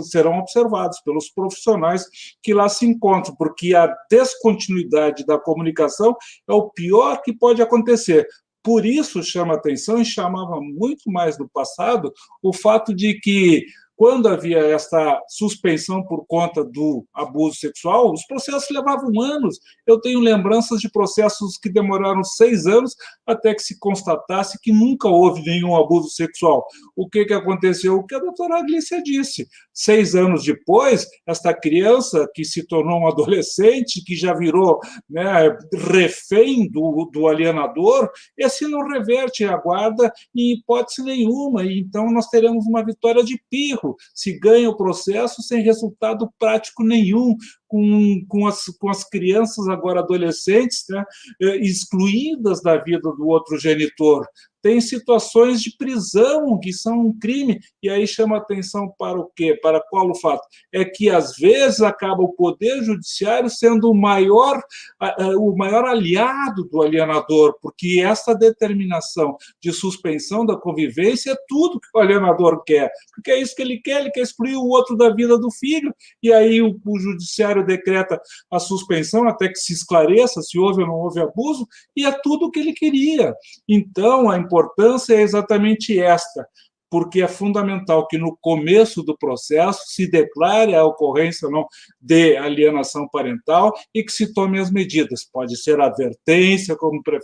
serão observados pelos profissionais que lá se encontram, porque a descontinuidade da comunicação é o pior que pode acontecer. Por isso chama atenção, e chamava muito mais no passado, o fato de que, quando havia esta suspensão por conta do abuso sexual, os processos levavam anos. Eu tenho lembranças de processos que demoraram 6 anos até que se constatasse que nunca houve nenhum abuso sexual. O que aconteceu? O que a doutora Glícia disse. 6 anos depois, esta criança que se tornou um adolescente, que já virou, né, refém do alienador, esse não reverte a guarda em hipótese nenhuma, e então nós teremos uma vitória de pirro, se ganha o processo sem resultado prático nenhum, com as crianças agora adolescentes, né, excluídas da vida do outro genitor. Tem situações de prisão que são um crime, e aí chama atenção para o quê? Para qual o fato? É que, às vezes, acaba o Poder Judiciário sendo o maior aliado do alienador, porque essa determinação de suspensão da convivência é tudo que o alienador quer, porque é isso que ele quer excluir o outro da vida do filho, e aí o Judiciário decreta a suspensão até que se esclareça se houve ou não houve abuso, e é tudo o que ele queria. Então, a importância é exatamente esta. porque é fundamental que no começo do processo se declare a ocorrência ou não de alienação parental e que se tome as medidas. Pode ser advertência,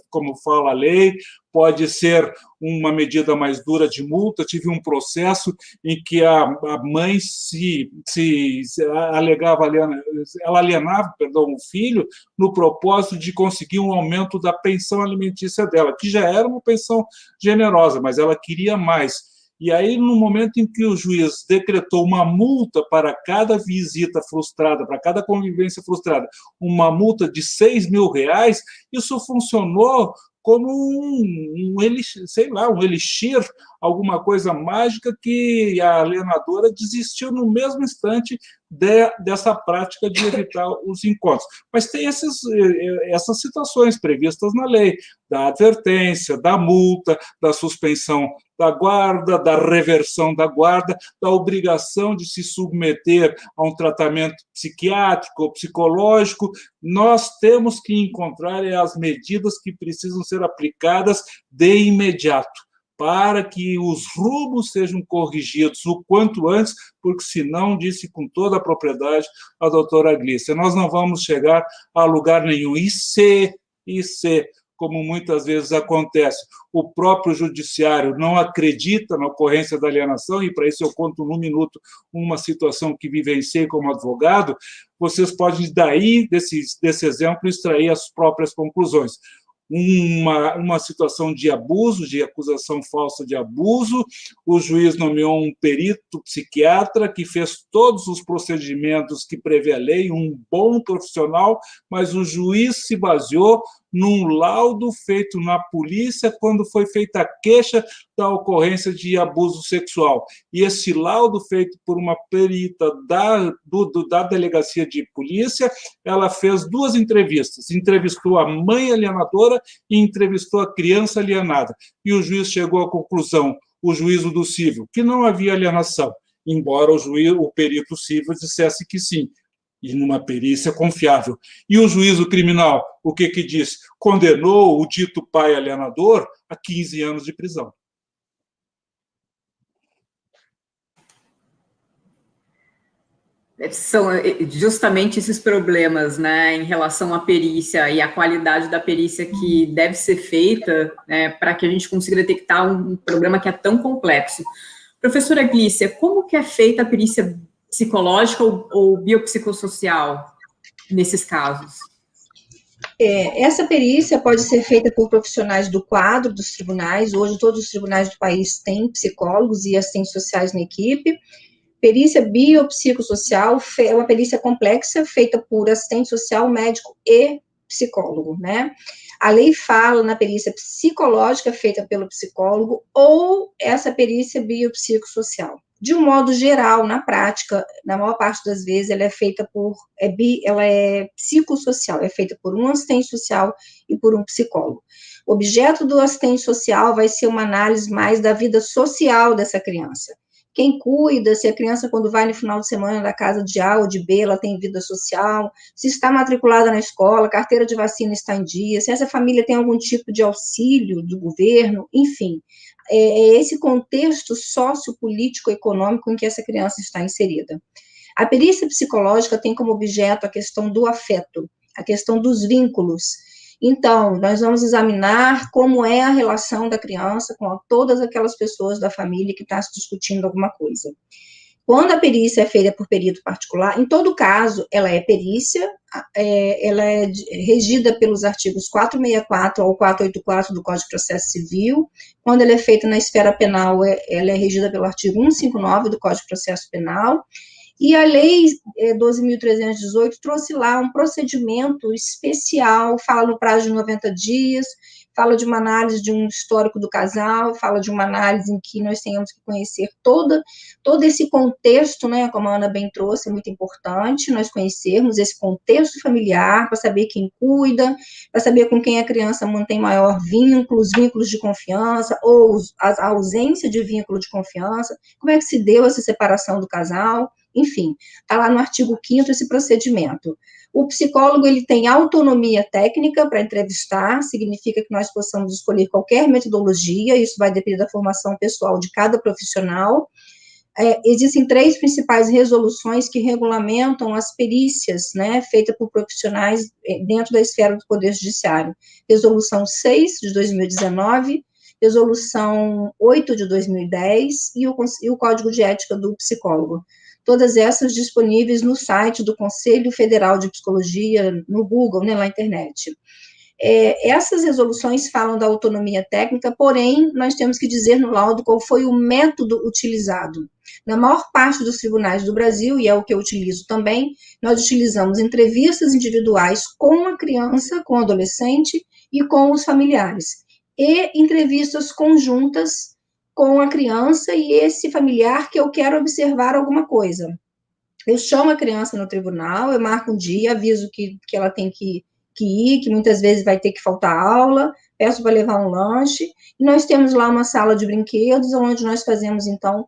como fala a lei, pode ser uma medida mais dura de multa. Tive um processo em que a mãe se alegava, ela alienava, o filho, no propósito de conseguir um aumento da pensão alimentícia dela, que já era uma pensão generosa, mas ela queria mais. E aí, no momento em que o juiz decretou uma multa para cada visita frustrada, para cada convivência frustrada, uma multa de R$6.000, isso funcionou como um elixir, alguma coisa mágica que a alienadora desistiu no mesmo instante dessa prática de evitar os encontros. Mas tem essas situações previstas na lei, da advertência, da multa, da suspensão da guarda, da reversão da guarda, da obrigação de se submeter a um tratamento psiquiátrico ou psicológico. Nós temos que encontrar as medidas que precisam ser aplicadas de imediato, para que os rumos sejam corrigidos o quanto antes, porque senão, disse com toda a propriedade a doutora Glícia, nós não vamos chegar a lugar nenhum. E se, como muitas vezes acontece, o próprio judiciário não acredita na ocorrência da alienação, e para isso eu conto num minuto uma situação que vivenciei como advogado, vocês podem, daí, desse exemplo, extrair as próprias conclusões. Uma situação de abuso, de acusação falsa de abuso, o juiz nomeou um perito psiquiatra que fez todos os procedimentos que prevê a lei, um bom profissional, mas o juiz se baseou num laudo feito na polícia quando foi feita a queixa da ocorrência de abuso sexual. E esse laudo, feito por uma perita da delegacia de polícia, ela fez 2 entrevistas. Entrevistou a mãe alienadora e entrevistou a criança alienada. E o juiz chegou à conclusão, o juízo do cível, que não havia alienação, embora o perito cível dissesse que sim, e numa perícia confiável. E o juízo criminal, o que diz? Condenou o dito pai alienador a 15 anos de prisão. São justamente esses problemas, né, em relação à perícia e à qualidade da perícia que deve ser feita, né, para que a gente consiga detectar um problema que é tão complexo. Professora Glícia, como que é feita a perícia psicológica ou biopsicossocial nesses casos? Essa perícia pode ser feita por profissionais do quadro dos tribunais. Hoje, todos os tribunais do país têm psicólogos e assistentes sociais na equipe. Perícia biopsicossocial é uma perícia complexa feita por assistente social, médico e psicólogo, né? A lei fala na perícia psicológica feita pelo psicólogo ou essa perícia biopsicossocial. De um modo geral, na prática, na maior parte das vezes, ela é feita ela é psicossocial, é feita por um assistente social e por um psicólogo. O objeto do assistente social vai ser uma análise mais da vida social dessa criança. Quem cuida, se a criança, quando vai no final de semana da casa de A ou de B, ela tem vida social, se está matriculada na escola, carteira de vacina está em dia, se essa família tem algum tipo de auxílio do governo, enfim. É esse contexto sociopolítico-econômico em que essa criança está inserida. A perícia psicológica tem como objeto a questão do afeto, a questão dos vínculos. Então, nós vamos examinar como é a relação da criança com todas aquelas pessoas da família que está se discutindo alguma coisa. Quando a perícia é feita por perito particular, em todo caso, ela é perícia, ela é regida pelos artigos 464 ao 484 do Código de Processo Civil. Quando ela é feita na esfera penal, ela é regida pelo artigo 159 do Código de Processo Penal. E a Lei 12.318 trouxe lá um procedimento especial, fala no prazo de 90 dias, fala de uma análise de um histórico do casal, fala de uma análise em que nós tenhamos que conhecer todo esse contexto, né, como a Ana bem trouxe, é muito importante nós conhecermos esse contexto familiar, para saber quem cuida, para saber com quem a criança mantém maior vínculos de confiança, ou a ausência de vínculo de confiança, como é que se deu essa separação do casal, enfim, está lá no artigo 5º esse procedimento. O psicólogo, ele tem autonomia técnica para entrevistar, significa que nós possamos escolher qualquer metodologia, isso vai depender da formação pessoal de cada profissional. Existem 3 principais resoluções que regulamentam as perícias, né, feitas por profissionais dentro da esfera do Poder Judiciário. Resolução 6, de 2019, Resolução 8, de 2010, e o Código de Ética do Psicólogo. Todas essas disponíveis no site do Conselho Federal de Psicologia, no Google, né, na internet. Essas resoluções falam da autonomia técnica, porém, nós temos que dizer no laudo qual foi o método utilizado. Na maior parte dos tribunais do Brasil, e é o que eu utilizo também, nós utilizamos entrevistas individuais com a criança, com o adolescente e com os familiares, e entrevistas conjuntas com a criança e esse familiar que eu quero observar alguma coisa. Eu chamo a criança no tribunal, eu marco um dia, aviso que ela tem que ir, que muitas vezes vai ter que faltar aula, peço para levar um lanche, e nós temos lá uma sala de brinquedos, onde nós fazemos, então,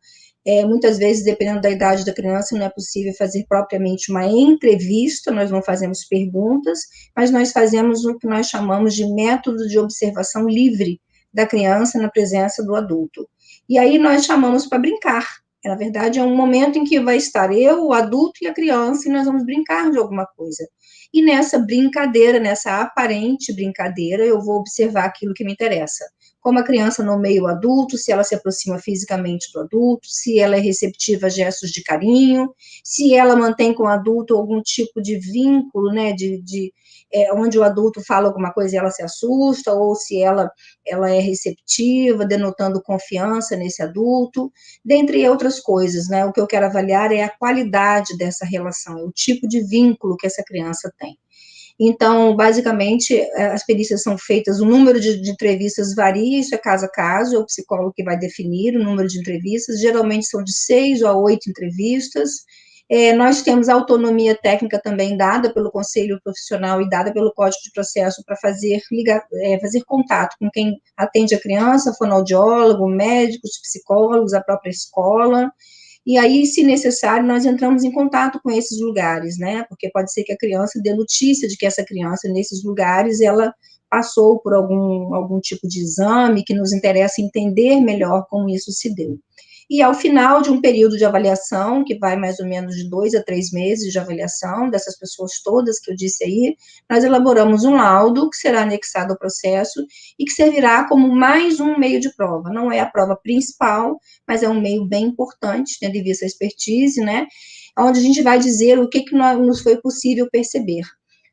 muitas vezes, dependendo da idade da criança, não é possível fazer propriamente uma entrevista, nós não fazemos perguntas, mas nós fazemos o que nós chamamos de método de observação livre da criança na presença do adulto. E aí nós chamamos para brincar. Na verdade, é um momento em que vai estar eu, o adulto e a criança, e nós vamos brincar de alguma coisa. E nessa brincadeira, nessa aparente brincadeira, eu vou observar aquilo que me interessa. Como a criança nomeia o adulto, se ela se aproxima fisicamente do adulto, se ela é receptiva a gestos de carinho, se ela mantém com o adulto algum tipo de vínculo, né, onde o adulto fala alguma coisa e ela se assusta, ou se ela é receptiva, denotando confiança nesse adulto, dentre outras coisas, né? O que eu quero avaliar é a qualidade dessa relação, é o tipo de vínculo que essa criança tem. Então, basicamente, as perícias são feitas, o número de entrevistas varia, isso é caso a caso, é o psicólogo que vai definir o número de entrevistas, geralmente são de 6 a 8 entrevistas. Nós temos autonomia técnica também dada pelo Conselho Profissional e dada pelo Código de Processo para fazer contato com quem atende a criança, fonoaudiólogo, médicos, psicólogos, a própria escola. E aí, se necessário, nós entramos em contato com esses lugares, né? Porque pode ser que a criança dê notícia de que essa criança, nesses lugares, ela passou por algum tipo de exame que nos interessa entender melhor como isso se deu. E ao final de um período de avaliação, que vai mais ou menos de 2 a 3 meses de avaliação dessas pessoas todas que eu disse aí, nós elaboramos um laudo que será anexado ao processo e que servirá como mais um meio de prova. Não é a prova principal, mas é um meio bem importante, tendo em vista a expertise, né? Onde a gente vai dizer o que nos foi possível perceber.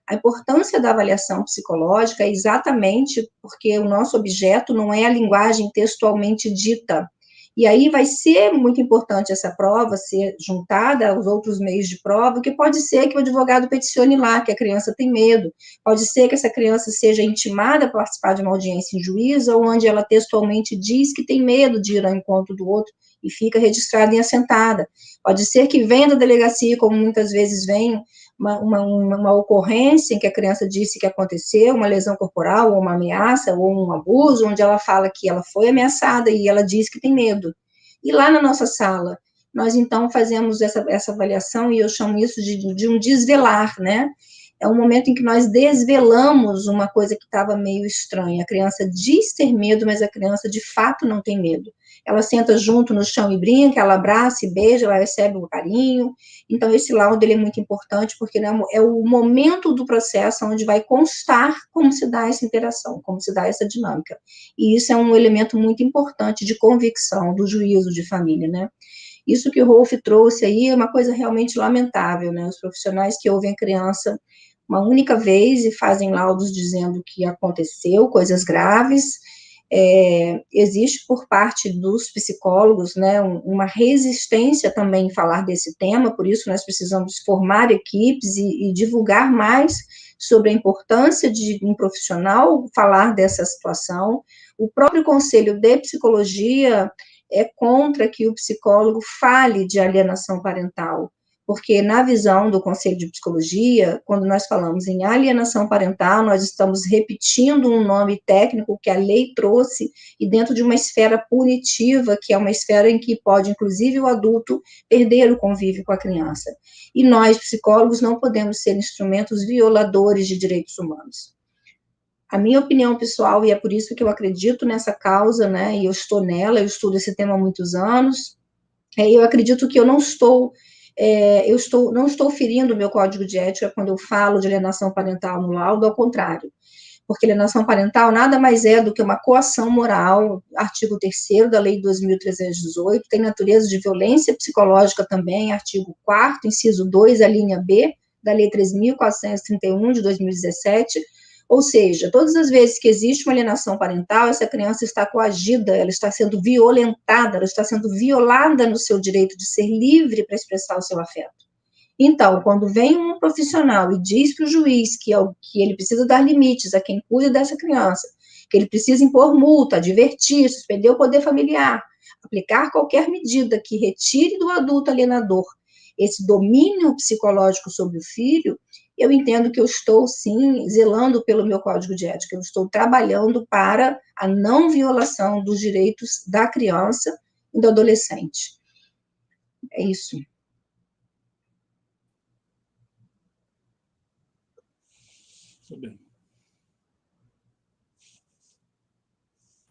A importância da avaliação psicológica é exatamente porque o nosso objeto não é a linguagem textualmente dita. E aí vai ser muito importante essa prova ser juntada aos outros meios de prova, que pode ser que o advogado peticione lá, que a criança tem medo, pode ser que essa criança seja intimada a participar de uma audiência em juízo, onde ela textualmente diz que tem medo de ir ao encontro do outro e fica registrada em assentada. Pode ser que venha da delegacia, como muitas vezes vem, uma ocorrência em que a criança disse que aconteceu, uma lesão corporal, ou uma ameaça, ou um abuso, onde ela fala que ela foi ameaçada e ela diz que tem medo. E lá na nossa sala, nós então fazemos essa avaliação, e eu chamo isso de um desvelar, né? É um momento em que nós desvelamos uma coisa que estava meio estranha. A criança diz ter medo, mas a criança de fato não tem medo. Ela senta junto no chão e brinca, ela abraça e beija, ela recebe um carinho. Então, esse laudo ele é muito importante, porque é o momento do processo onde vai constar como se dá essa interação, como se dá essa dinâmica. E isso é um elemento muito importante de convicção do juízo de família, né? Isso que o Rolf trouxe aí é uma coisa realmente lamentável, né? Os profissionais que ouvem a criança uma única vez e fazem laudos dizendo que aconteceu coisas graves. Existe por parte dos psicólogos, né, uma resistência também em falar desse tema, por isso nós precisamos formar equipes e divulgar mais sobre a importância de um profissional falar dessa situação. O próprio Conselho de Psicologia é contra que o psicólogo fale de alienação parental, porque na visão do Conselho de Psicologia, quando nós falamos em alienação parental, nós estamos repetindo um nome técnico que a lei trouxe, e dentro de uma esfera punitiva, que é uma esfera em que pode, inclusive, o adulto perder o convívio com a criança. E nós, psicólogos, não podemos ser instrumentos violadores de direitos humanos. A minha opinião pessoal, e é por isso que eu acredito nessa causa, né, e eu estou nela, eu estudo esse tema há muitos anos, eu acredito que eu não estou ferindo o meu código de ética quando eu falo de alienação parental no laudo, ao contrário, porque alienação parental nada mais é do que uma coação moral, artigo 3º da Lei 2.318, tem natureza de violência psicológica também, artigo 4º, inciso 2, a linha B, da Lei 3.431, de 2017, ou seja, todas as vezes que existe uma alienação parental, essa criança está coagida, ela está sendo violentada, ela está sendo violada no seu direito de ser livre para expressar o seu afeto. Então, quando vem um profissional e diz para o juiz que ele precisa dar limites a quem cuida dessa criança, que ele precisa impor multa, advertir, suspender o poder familiar, aplicar qualquer medida que retire do adulto alienador esse domínio psicológico sobre o filho, eu entendo que eu estou, sim, zelando pelo meu código de ética, eu estou trabalhando para a não violação dos direitos da criança e do adolescente. É isso.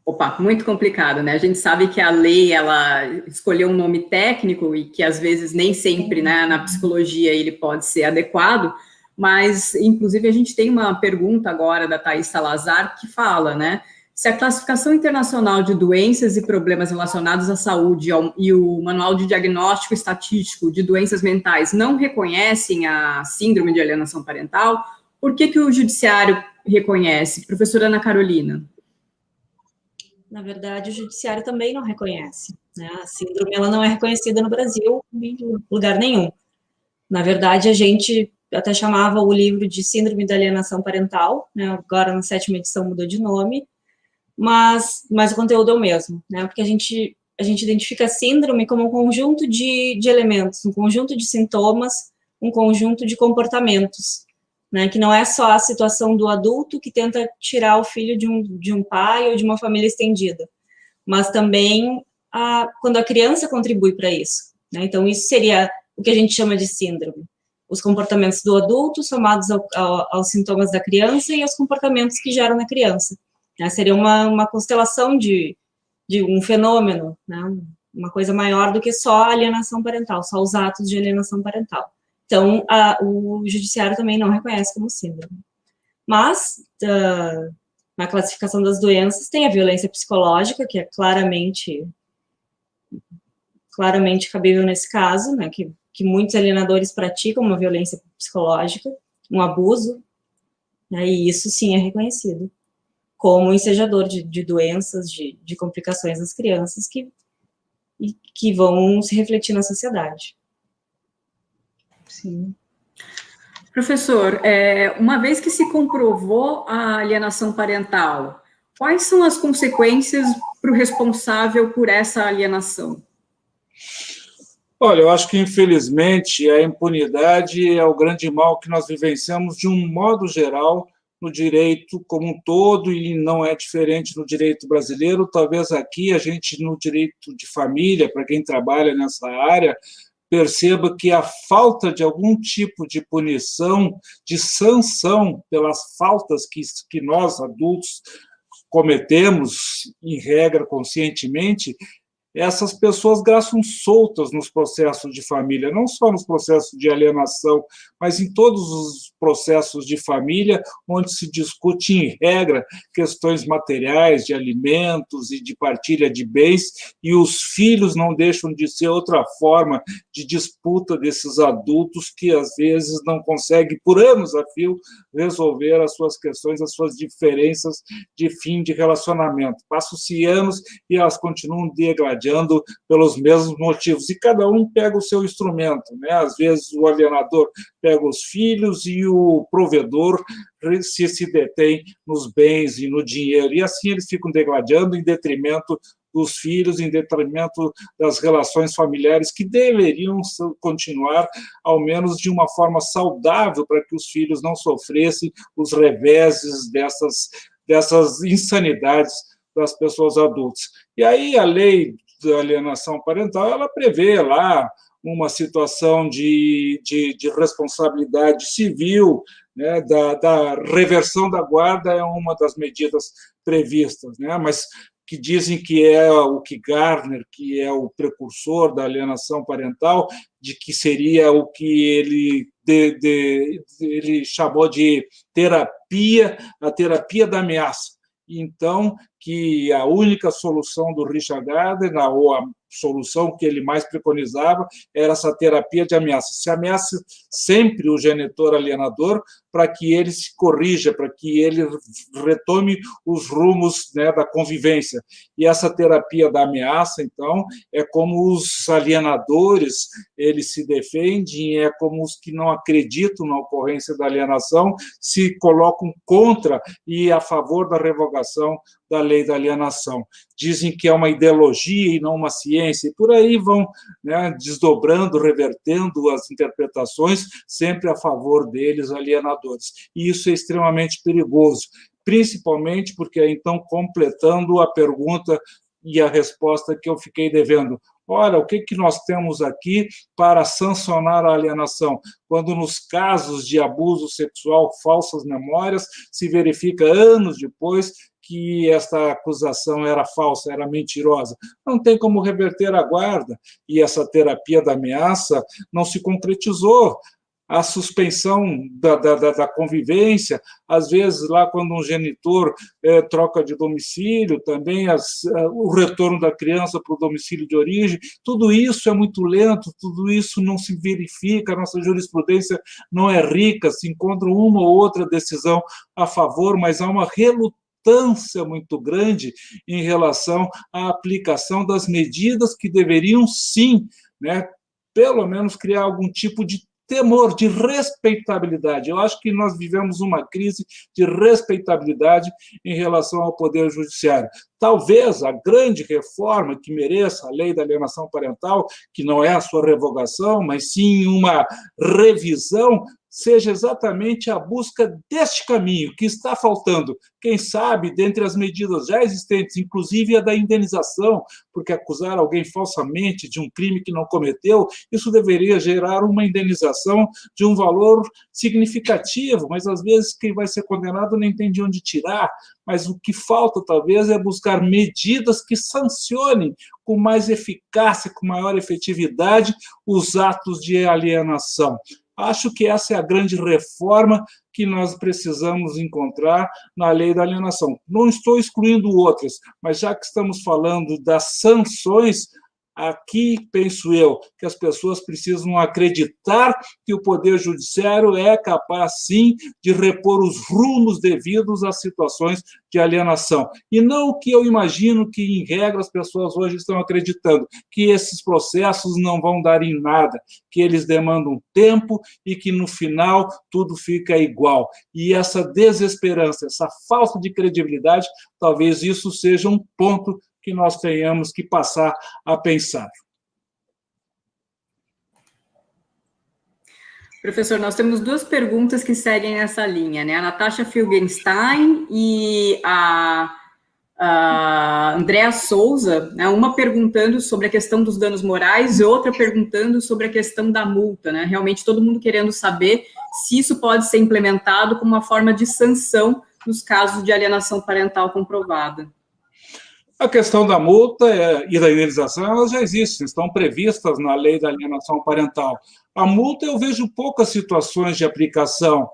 Opa, muito complicado, né? A gente sabe que a lei, ela escolheu um nome técnico e que, às vezes, nem sempre, né, na psicologia ele pode ser adequado, mas, inclusive, a gente tem uma pergunta agora da Thaís Salazar que fala, né, se a Classificação Internacional de Doenças e Problemas Relacionados à Saúde e o Manual de Diagnóstico Estatístico de Doenças Mentais não reconhecem a Síndrome de Alienação Parental, por que o Judiciário reconhece? Professora Ana Carolina. Na verdade, o Judiciário também não reconhece, né? A síndrome ela não é reconhecida no Brasil em lugar nenhum. Na verdade, a gente até chamava o livro de Síndrome da Alienação Parental, né? Agora na 7ª edição mudou de nome, mas o conteúdo é o mesmo, né? Porque a gente identifica a síndrome como um conjunto de elementos, um conjunto de sintomas, um conjunto de comportamentos, né, que não é só a situação do adulto que tenta tirar o filho de um pai ou de uma família estendida, mas também quando a criança contribui para isso, né? Então, isso seria o que a gente chama de síndrome. Os comportamentos do adulto somados aos sintomas da criança e aos comportamentos que geram na criança, né? Seria uma constelação de um fenômeno, né? Uma coisa maior do que só a alienação parental, só os atos de alienação parental. Então, o Judiciário também não reconhece como síndrome. Mas, na classificação das doenças, tem a violência psicológica, que é claramente cabível nesse caso, né, que muitos alienadores praticam uma violência psicológica, um abuso, né, e isso sim é reconhecido como ensejador de doenças, de complicações nas crianças que vão se refletir na sociedade. Sim. Professor, uma vez que se comprovou a alienação parental, quais são as consequências para o responsável por essa alienação? Olha, eu acho que, infelizmente, a impunidade é o grande mal que nós vivenciamos de um modo geral no direito como um todo, e não é diferente no direito brasileiro. Talvez aqui a gente, no direito de família, para quem trabalha nessa área, perceba que a falta de algum tipo de punição, de sanção pelas faltas que nós, adultos, cometemos, em regra, conscientemente, essas pessoas graçam soltas nos processos de família, não só nos processos de alienação, mas em todos os processos de família, onde se discute, em regra, questões materiais, de alimentos e de partilha de bens, e os filhos não deixam de ser outra forma de disputa desses adultos que, às vezes, não conseguem, por anos a fio, resolver as suas questões, as suas diferenças de fim de relacionamento. Passam-se anos e elas continuam degradando pelos mesmos motivos, e cada um pega o seu instrumento, né? Às vezes o alienador pega os filhos e o provedor se detém nos bens e no dinheiro, e assim eles ficam degradando em detrimento dos filhos em detrimento das relações familiares que deveriam continuar, ao menos de uma forma saudável, para que os filhos não sofressem os reveses dessas insanidades das pessoas adultas. E aí a lei da alienação parental, ela prevê lá uma situação de responsabilidade civil, né, da reversão da guarda é uma das medidas previstas, né, mas que dizem que é o que Gardner, que é o precursor da alienação parental, de que seria o que ele chamou de terapia, a terapia da ameaça. Então, que a única solução do Richard Gardner, ou a solução que ele mais preconizava, era essa terapia de ameaça. Se ameaça sempre o genitor alienador para que ele se corrija, para que ele retome os rumos, né, da convivência. E essa terapia da ameaça, então, é como os alienadores eles se defendem, é como os que não acreditam na ocorrência da alienação se colocam contra e a favor da revogação da lei da alienação. Dizem que é uma ideologia e não uma ciência, e por aí vão, né, desdobrando, revertendo as interpretações, sempre a favor deles, alienadores. E isso é extremamente perigoso, principalmente porque, então, completando a pergunta e a resposta que eu fiquei devendo, olha, o que nós temos aqui para sancionar a alienação? Quando nos casos de abuso sexual, falsas memórias, se verifica anos depois que esta acusação era falsa, era mentirosa. Não tem como reverter a guarda, e essa terapia da ameaça não se concretizou. A suspensão da convivência, às vezes, lá quando um genitor troca de domicílio, também o retorno da criança para o domicílio de origem, tudo isso é muito lento, tudo isso não se verifica, a nossa jurisprudência não é rica, se encontra uma ou outra decisão a favor, mas há uma relutância muito grande em relação à aplicação das medidas que deveriam, sim, né, pelo menos criar algum tipo de temor, de respeitabilidade. Eu acho que nós vivemos uma crise de respeitabilidade em relação ao Poder Judiciário. Talvez a grande reforma que mereça a lei da alienação parental, que não é a sua revogação, mas sim uma revisão, seja exatamente a busca deste caminho que está faltando. Quem sabe, dentre as medidas já existentes, inclusive a da indenização, porque acusar alguém falsamente de um crime que não cometeu, isso deveria gerar uma indenização de um valor significativo, mas às vezes quem vai ser condenado nem tem de onde tirar, mas o que falta talvez é buscar medidas que sancionem com mais eficácia, com maior efetividade, os atos de alienação. Acho que essa é a grande reforma que nós precisamos encontrar na lei da alienação. Não estou excluindo outras, mas já que estamos falando das sanções, aqui, penso eu, que as pessoas precisam acreditar que o Poder Judiciário é capaz, sim, de repor os rumos devidos às situações de alienação. E não o que eu imagino que, em regra, as pessoas hoje estão acreditando, que esses processos não vão dar em nada, que eles demandam tempo e que, no final, tudo fica igual. E essa desesperança, essa falta de credibilidade, talvez isso seja um ponto que nós tenhamos que passar a pensar. Professor, nós temos duas perguntas que seguem nessa linha, né? A Natasha Filgenstein e a Andréa Souza, né? Uma perguntando sobre a questão dos danos morais e outra perguntando sobre a questão da multa, né? Realmente todo mundo querendo saber se isso pode ser implementado como uma forma de sanção nos casos de alienação parental comprovada. A questão da multa e da indenização, elas já existem, estão previstas na lei da alienação parental. A multa, eu vejo poucas situações de aplicação,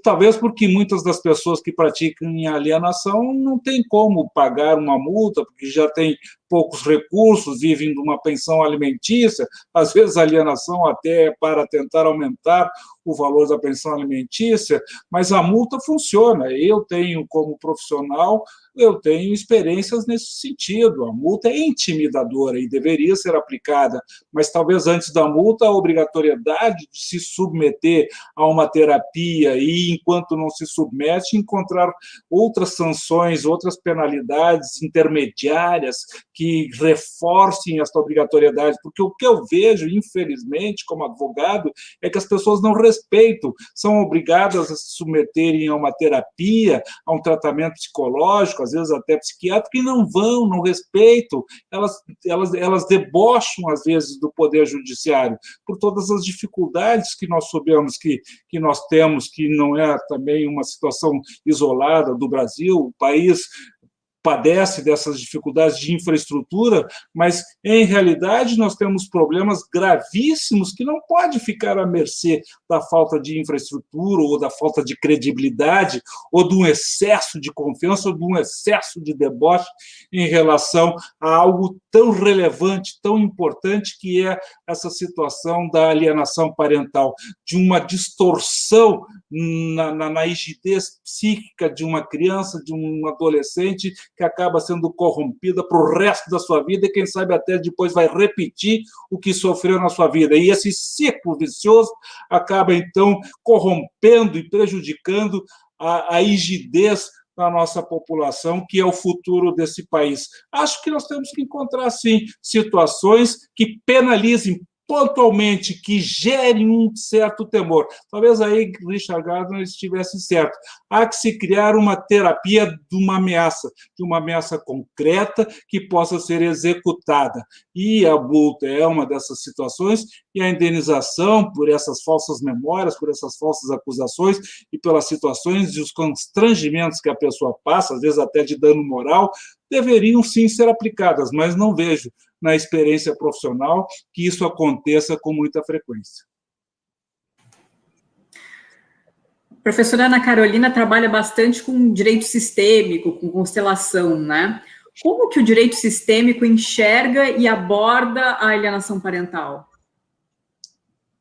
talvez porque muitas das pessoas que praticam alienação não têm como pagar uma multa, porque já têm poucos recursos, vivem de uma pensão alimentícia, às vezes a alienação até é para tentar aumentar o valor da pensão alimentícia, mas a multa funciona. Eu tenho, como profissional, eu tenho experiências nesse sentido. A multa é intimidadora e deveria ser aplicada, mas talvez antes da multa, a obrigatoriedade de se submeter a uma terapia e, enquanto não se submete, encontrar outras sanções, outras penalidades intermediárias que reforcem esta obrigatoriedade, porque o que eu vejo, infelizmente, como advogado, é que as pessoas não respeitam, são obrigadas a se submeterem a uma terapia, a um tratamento psicológico, às vezes até psiquiátrico, e não vão, não respeitam, elas debocham, às vezes, do poder judiciário, por todas as dificuldades que nós sabemos que nós temos, que não é também uma situação isolada do Brasil, o país padece dessas dificuldades de infraestrutura, mas, em realidade, nós temos problemas gravíssimos que não pode ficar à mercê da falta de infraestrutura ou da falta de credibilidade ou de um excesso de confiança ou de um excesso de deboche em relação a algo tão relevante, tão importante, que é essa situação da alienação parental, de uma distorção na rigidez psíquica de uma criança, de um adolescente, que acaba sendo corrompida para o resto da sua vida e, quem sabe, até depois vai repetir o que sofreu na sua vida. E esse ciclo vicioso acaba, então, corrompendo e prejudicando a rigidez da nossa população, que é o futuro desse país. Acho que nós temos que encontrar, sim, situações que penalizem pontualmente, que gerem um certo temor. Talvez aí Richard Gardner estivesse certo. Há que se criar uma terapia de uma ameaça concreta que possa ser executada. E a multa é uma dessas situações, e a indenização por essas falsas memórias, por essas falsas acusações e pelas situações e os constrangimentos que a pessoa passa, às vezes até de dano moral, deveriam sim ser aplicadas, mas não vejo na experiência profissional que isso aconteça com muita frequência. A professora Ana Carolina trabalha bastante com direito sistêmico, com constelação, né? Como que o direito sistêmico enxerga e aborda a alienação parental?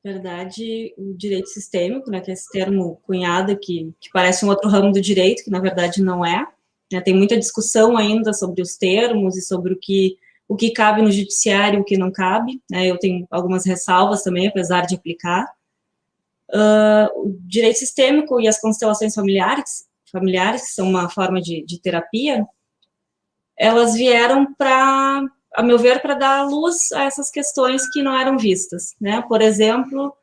Na verdade, o direito sistêmico, né, que é esse termo cunhado que parece um outro ramo do direito, que na verdade não é, né, tem muita discussão ainda sobre os termos e sobre o que cabe no judiciário e o que não cabe, né, eu tenho algumas ressalvas também, apesar de aplicar. O direito sistêmico e as constelações familiares, que são uma forma de terapia, elas vieram para, a meu ver, para dar luz a essas questões que não eram vistas, né? Por exemplo,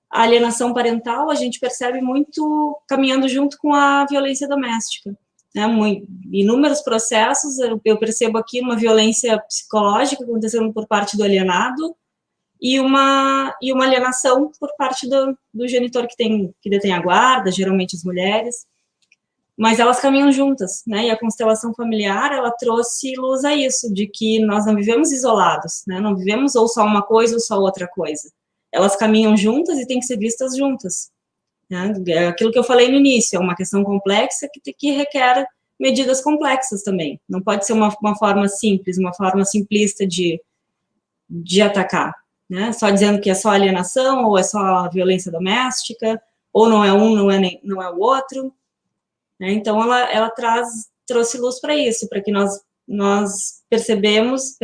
a alienação parental a gente percebe muito caminhando junto com a violência doméstica, né? Inúmeros processos, eu percebo aqui uma violência psicológica acontecendo por parte do alienado e uma alienação por parte do genitor que detém a guarda, geralmente as mulheres, mas elas caminham juntas, né? E a constelação familiar, ela trouxe luz a isso, de que nós não vivemos isolados, né? Não vivemos ou só uma coisa ou só outra coisa. Elas caminham juntas e têm que ser vistas juntas, né? É aquilo que eu falei no início, é uma questão complexa que requer medidas complexas também. Não pode ser uma forma simples, uma forma simplista de atacar, né? Só dizendo que é só alienação, ou é só violência doméstica, ou não é um, não é o outro. Então, ela trouxe luz para isso, para que nós percebamos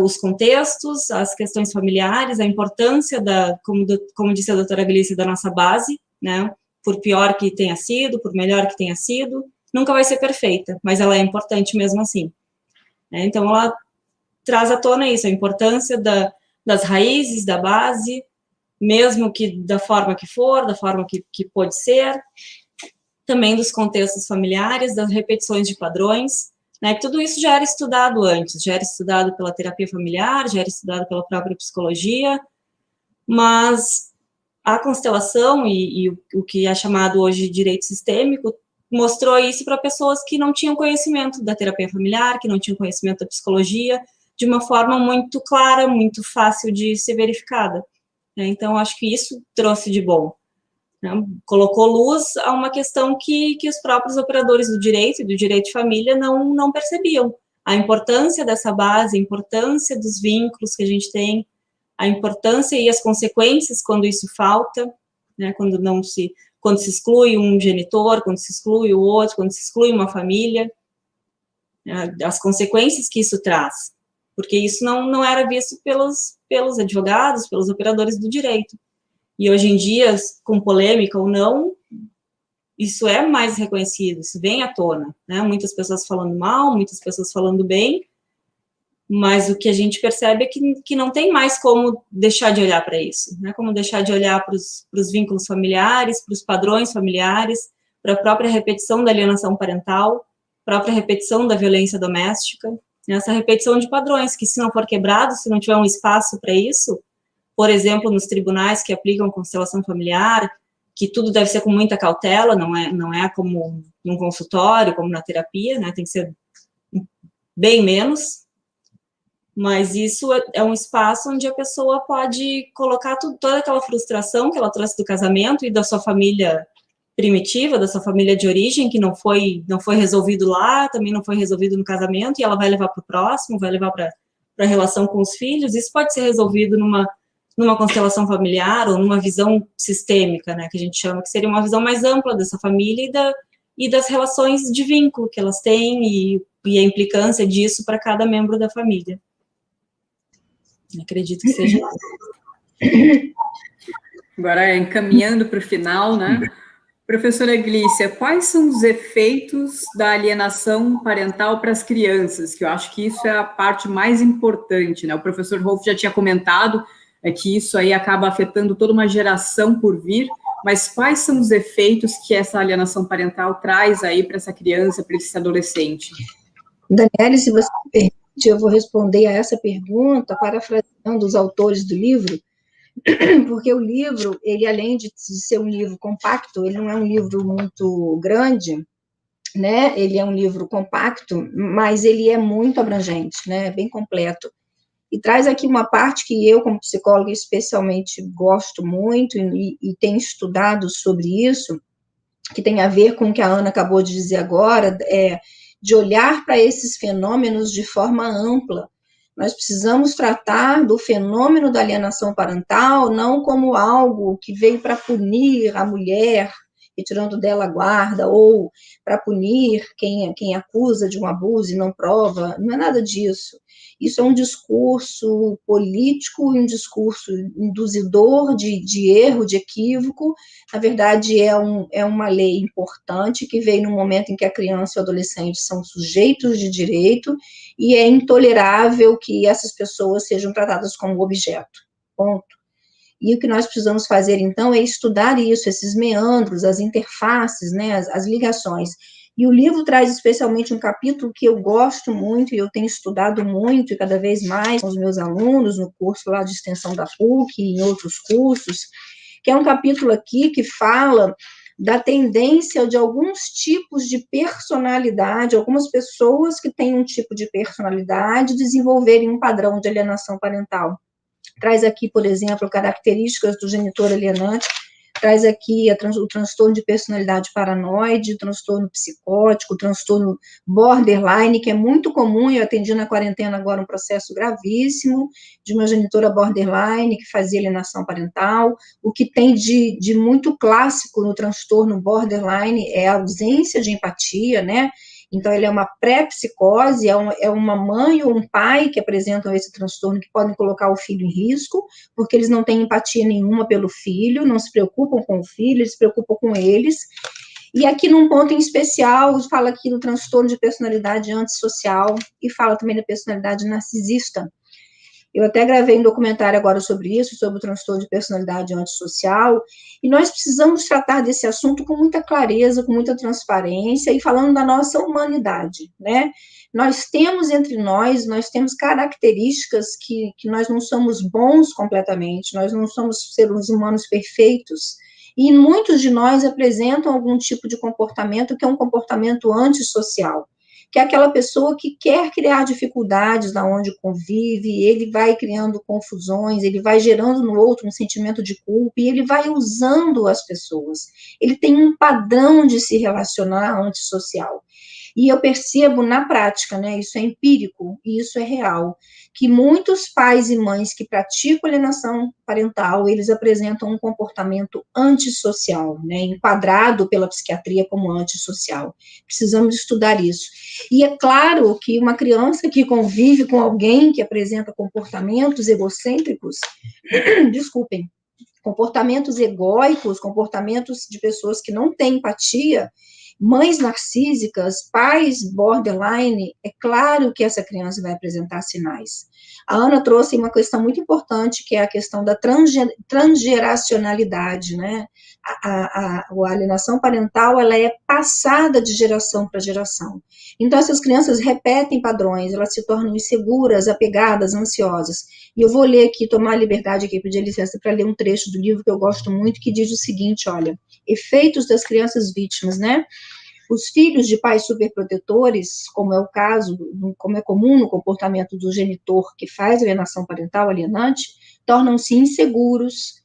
os contextos, as questões familiares, a importância como disse a doutora Glícia, da nossa base, né? Por pior que tenha sido, por melhor que tenha sido, nunca vai ser perfeita, mas ela é importante mesmo assim. Então, ela traz à tona isso, a importância das raízes, da base, mesmo que da forma que for, da forma que pode ser, também dos contextos familiares, das repetições de padrões, né? Tudo isso já era estudado antes, já era estudado pela terapia familiar, já era estudado pela própria psicologia, mas a constelação e o que é chamado hoje de direito sistêmico mostrou isso para pessoas que não tinham conhecimento da terapia familiar, que não tinham conhecimento da psicologia, de uma forma muito clara, muito fácil de ser verificada. Então, acho que isso trouxe de bom. Colocou luz a uma questão que os próprios operadores do direito e do direito de família não percebiam. A importância dessa base, a importância dos vínculos que a gente tem, a importância e as consequências quando isso falta, né, quando quando se exclui um genitor, quando se exclui o outro, quando se exclui uma família, as consequências que isso traz, porque isso não era visto pelos advogados, pelos operadores do direito. E hoje em dia, com polêmica ou não, isso é mais reconhecido, isso vem à tona, né? Muitas pessoas falando mal, muitas pessoas falando bem, mas o que a gente percebe é que não tem mais como deixar de olhar para isso, né? Como deixar de olhar para os vínculos familiares, para os padrões familiares, para a própria repetição da alienação parental, própria repetição da violência doméstica, essa repetição de padrões, que se não for quebrado, se não tiver um espaço para isso, por exemplo, nos tribunais que aplicam constelação familiar, que tudo deve ser com muita cautela, não é como num consultório, como na terapia, né, tem que ser bem menos, mas isso é um espaço onde a pessoa pode colocar toda aquela frustração que ela trouxe do casamento e da sua família primitiva, da sua família de origem, que não foi resolvido lá, também não foi resolvido no casamento, e ela vai levar para o próximo, vai levar para a relação com os filhos. Isso pode ser resolvido numa constelação familiar ou numa visão sistêmica, né, que a gente chama, que seria uma visão mais ampla dessa família e das relações de vínculo que elas têm e a implicância disso para cada membro da família. Acredito que seja isso. Agora, encaminhando para o final, né? Professora Glícia, quais são os efeitos da alienação parental para as crianças? Que eu acho que isso é a parte mais importante, né? O professor Rolf já tinha comentado que isso aí acaba afetando toda uma geração por vir, mas quais são os efeitos que essa alienação parental traz aí para essa criança, para esse adolescente? Daniele, se você me permite, eu vou responder a essa pergunta parafraseando os autores do livro, porque o livro, ele além de ser um livro compacto, ele não é um livro muito grande, né? Ele é um livro compacto, mas ele é muito abrangente, né? Bem completo. E traz aqui uma parte que eu, como psicóloga, especialmente gosto muito e tenho estudado sobre isso, que tem a ver com o que a Ana acabou de dizer agora, de olhar para esses fenômenos de forma ampla. Nós precisamos tratar do fenômeno da alienação parental não como algo que veio para punir a mulher, retirando dela a guarda, ou para punir quem acusa de um abuso e não prova, não é nada disso. Isso é um discurso político, um discurso induzidor de erro, de equívoco. Na verdade, é uma lei importante que veio no momento em que a criança e o adolescente são sujeitos de direito e é intolerável que essas pessoas sejam tratadas como objeto. Ponto. E o que nós precisamos fazer, então, é estudar isso, esses meandros, as interfaces, né, as ligações. E o livro traz especialmente um capítulo que eu gosto muito, e eu tenho estudado muito, e cada vez mais com os meus alunos, no curso lá de extensão da PUC e em outros cursos, que é um capítulo aqui que fala da tendência de alguns tipos de personalidade, algumas pessoas que têm um tipo de personalidade desenvolverem um padrão de alienação parental. Traz aqui, por exemplo, características do genitor alienante, traz aqui o transtorno de personalidade paranoide, o transtorno psicótico, o transtorno borderline, que é muito comum. Eu atendi na quarentena agora um processo gravíssimo de uma genitora borderline que fazia alienação parental. O que tem de muito clássico no transtorno borderline é a ausência de empatia, né? Então, ele é uma pré-psicose, é uma mãe ou um pai que apresentam esse transtorno que podem colocar o filho em risco, porque eles não têm empatia nenhuma pelo filho, não se preocupam com o filho, eles se preocupam com eles. E aqui, num ponto em especial, fala aqui do transtorno de personalidade antissocial e fala também da personalidade narcisista. Eu até gravei um documentário agora sobre isso, sobre o transtorno de personalidade antissocial, e nós precisamos tratar desse assunto com muita clareza, com muita transparência, e falando da nossa humanidade, né? Nós temos entre nós características que nós não somos bons completamente, nós não somos seres humanos perfeitos, e muitos de nós apresentam algum tipo de comportamento que é um comportamento antissocial, que é aquela pessoa que quer criar dificuldades na onde convive, ele vai criando confusões, ele vai gerando no outro um sentimento de culpa, e ele vai usando as pessoas. Ele tem um padrão de se relacionar antissocial. E eu percebo na prática, né, isso é empírico e isso é real, que muitos pais e mães que praticam alienação parental, eles apresentam um comportamento antissocial, né, enquadrado pela psiquiatria como antissocial. Precisamos estudar isso. E é claro que uma criança que convive com alguém que apresenta comportamentos egocêntricos, desculpem, comportamentos egóicos, comportamentos de pessoas que não têm empatia, mães narcísicas, pais borderline, é claro que essa criança vai apresentar sinais. A Ana trouxe uma questão muito importante, que é a questão da transgeracionalidade, né? A alienação parental, ela é passada de geração para geração. Então, essas crianças repetem padrões, elas se tornam inseguras, apegadas, ansiosas. E eu vou ler aqui, tomar a liberdade aqui, pedir licença para ler um trecho do livro que eu gosto muito, que diz o seguinte, olha, efeitos das crianças vítimas, né? Os filhos de pais superprotetores, como é o caso, como é comum no comportamento do genitor que faz alienação parental alienante, tornam-se inseguros,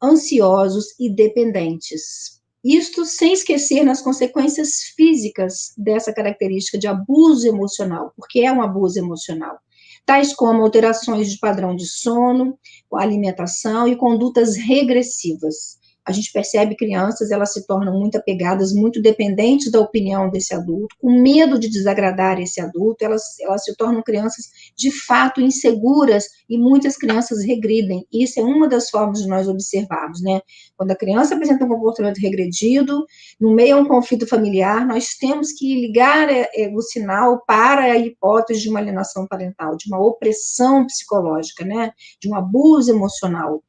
ansiosos e dependentes. Isto sem esquecer nas consequências físicas dessa característica de abuso emocional, porque é um abuso emocional, tais como alterações de padrão de sono, alimentação e condutas regressivas. A gente percebe crianças, elas se tornam muito apegadas, muito dependentes da opinião desse adulto, com medo de desagradar esse adulto, elas se tornam crianças, de fato, inseguras, e muitas crianças regridem. Isso é uma das formas de nós observarmos, né? Quando a criança apresenta um comportamento regredido, no meio a um conflito familiar, nós temos que ligar o sinal para a hipótese de uma alienação parental, de uma opressão psicológica, né? De um abuso emocional.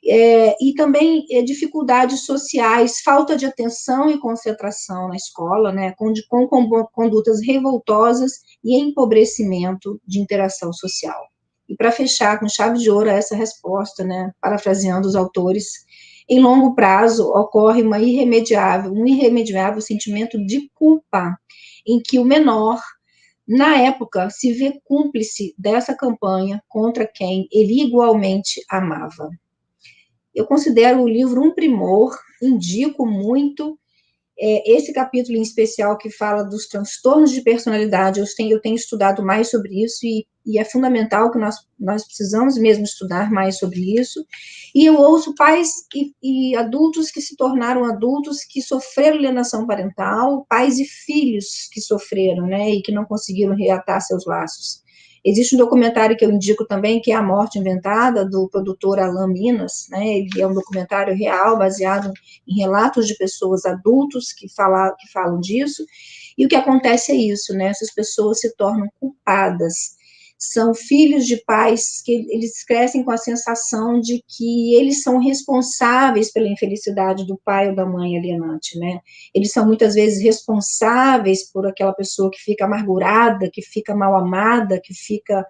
E também dificuldades sociais, falta de atenção e concentração na escola, né, com condutas revoltosas e empobrecimento de interação social. E para fechar com chave de ouro essa resposta, né, parafraseando os autores, em longo prazo ocorre um irremediável sentimento de culpa, em que o menor, na época, se vê cúmplice dessa campanha contra quem ele igualmente amava. Eu considero o livro um primor, indico muito. Esse capítulo em especial que fala dos transtornos de personalidade, eu tenho estudado mais sobre isso, e é fundamental que nós precisamos mesmo estudar mais sobre isso. E eu ouço pais e adultos que se tornaram adultos que sofreram alienação parental, pais e filhos que sofreram, né, e que não conseguiram reatar seus laços. Existe um documentário que eu indico também, que é A Morte Inventada, do produtor Alan Minas, né? Ele é um documentário real, baseado em relatos de pessoas adultos que falam disso, e o que acontece é isso, né? Essas pessoas se tornam culpadas, são filhos de pais que eles crescem com a sensação de que eles são responsáveis pela infelicidade do pai ou da mãe alienante, né? Eles são muitas vezes responsáveis por aquela pessoa que fica amargurada, que fica mal amada, que fica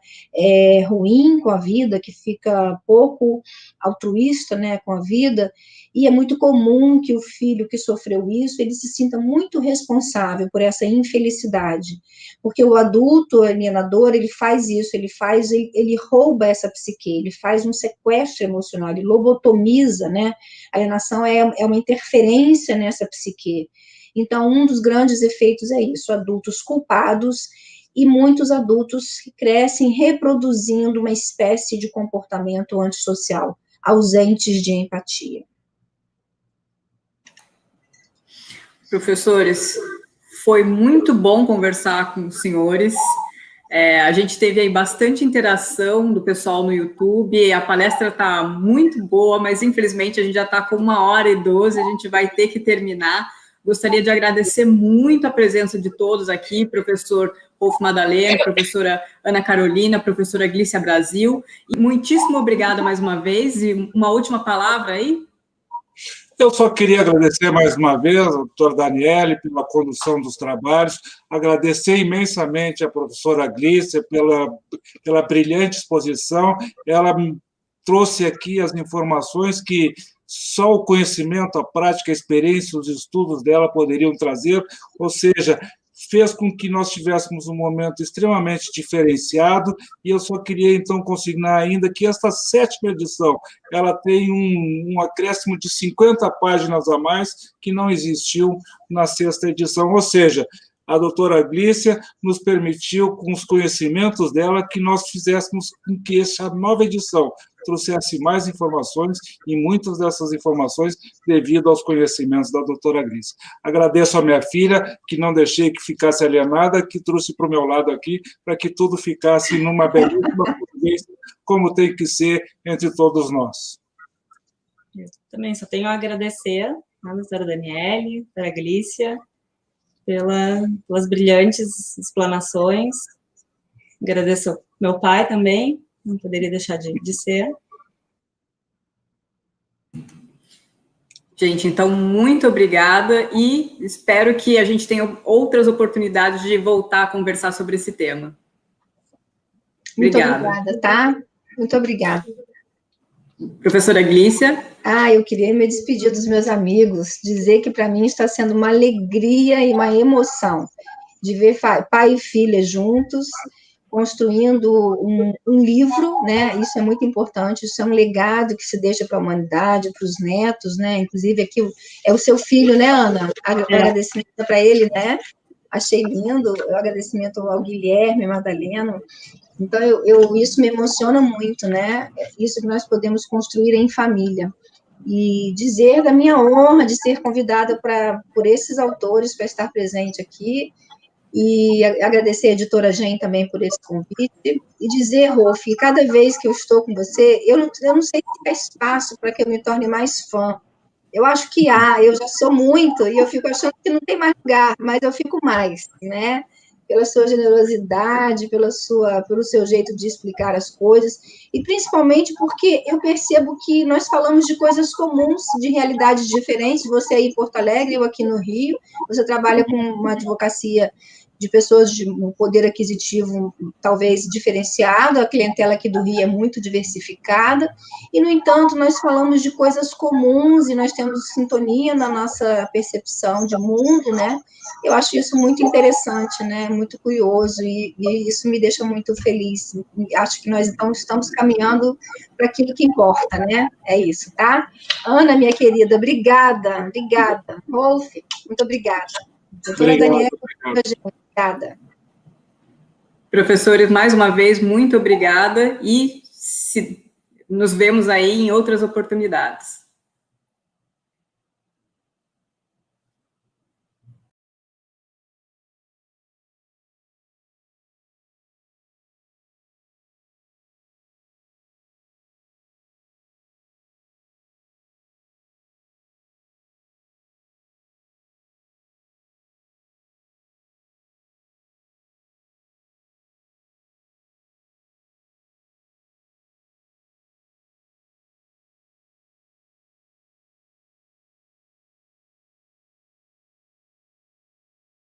ruim com a vida, que fica pouco altruísta, né, com a vida. E é muito comum que o filho que sofreu isso, ele se sinta muito responsável por essa infelicidade, porque o adulto alienador, ele faz isso, ele rouba essa psique, ele faz um sequestro emocional, ele lobotomiza, né? A alienação é uma interferência nessa psique. Então, um dos grandes efeitos é isso, adultos culpados e muitos adultos que crescem reproduzindo uma espécie de comportamento antissocial, ausentes de empatia. Professores, foi muito bom conversar com os senhores. A gente teve aí bastante interação do pessoal no YouTube, a palestra está muito boa, mas infelizmente a gente já está com 1h12, a gente vai ter que terminar. Gostaria de agradecer muito a presença de todos aqui, professor Rolf Madalena, professora Ana Carolina, professora Glícia Brasil, e muitíssimo obrigada mais uma vez, e uma última palavra aí? Eu só queria agradecer mais uma vez ao doutor Daniele pela condução dos trabalhos, agradecer imensamente à professora Glícia pela brilhante exposição. Ela trouxe aqui as informações que só o conhecimento, a prática, a experiência, os estudos dela poderiam trazer, ou seja, fez com que nós tivéssemos um momento extremamente diferenciado, e eu só queria, então, consignar ainda que esta 7ª edição, ela tem um acréscimo de 50 páginas a mais, que não existiu na 6ª edição, ou seja, a doutora Glícia nos permitiu, com os conhecimentos dela, que nós fizéssemos com que essa nova edição trouxesse mais informações, e muitas dessas informações devido aos conhecimentos da doutora Glícia. Agradeço a minha filha, que não deixei que ficasse alienada, que trouxe para o meu lado aqui, para que tudo ficasse numa belíssima convivência, como tem que ser entre todos nós. Eu também só tenho a agradecer a doutora Daniele, a doutora Glícia, pelas brilhantes explanações. Agradeço ao meu pai também, não poderia deixar de ser. Gente, então, muito obrigada e espero que a gente tenha outras oportunidades de voltar a conversar sobre esse tema. Obrigada. Muito obrigada, tá? Muito obrigada. Professora Glícia. Eu queria me despedir dos meus amigos, dizer que para mim está sendo uma alegria e uma emoção de ver pai e filha juntos, construindo um livro, né? Isso é muito importante, isso é um legado que se deixa para a humanidade, para os netos, né? Inclusive aqui é o seu filho, né, Ana? Agradecimento para ele, né? Achei lindo, o agradecimento ao Guilherme, Madalena. Então, isso me emociona muito, né? Isso que nós podemos construir em família. E dizer da minha honra de ser convidada por esses autores para estar presente aqui, e agradecer a editora Gen também por esse convite, e dizer, Rolf, que cada vez que eu estou com você, eu não sei se há espaço para que eu me torne mais fã. Eu acho que eu já sou muito, e eu fico achando que não tem mais lugar, mas eu fico mais, né? Pela sua generosidade, pelo seu jeito de explicar as coisas, e principalmente porque eu percebo que nós falamos de coisas comuns, de realidades diferentes, você aí em Porto Alegre, eu aqui no Rio, você trabalha com uma advocacia de pessoas de um poder aquisitivo talvez diferenciado, a clientela aqui do Rio é muito diversificada, e, no entanto, nós falamos de coisas comuns e nós temos sintonia na nossa percepção de mundo, né? Eu acho isso muito interessante, né? Muito curioso, e isso me deixa muito feliz. E acho que nós, então, estamos caminhando para aquilo que importa, né? É isso, tá? Ana, minha querida, obrigada. Rolf, muito obrigada. Doutora Daniela, obrigada. Professores, mais uma vez, muito obrigada e nos vemos aí em outras oportunidades.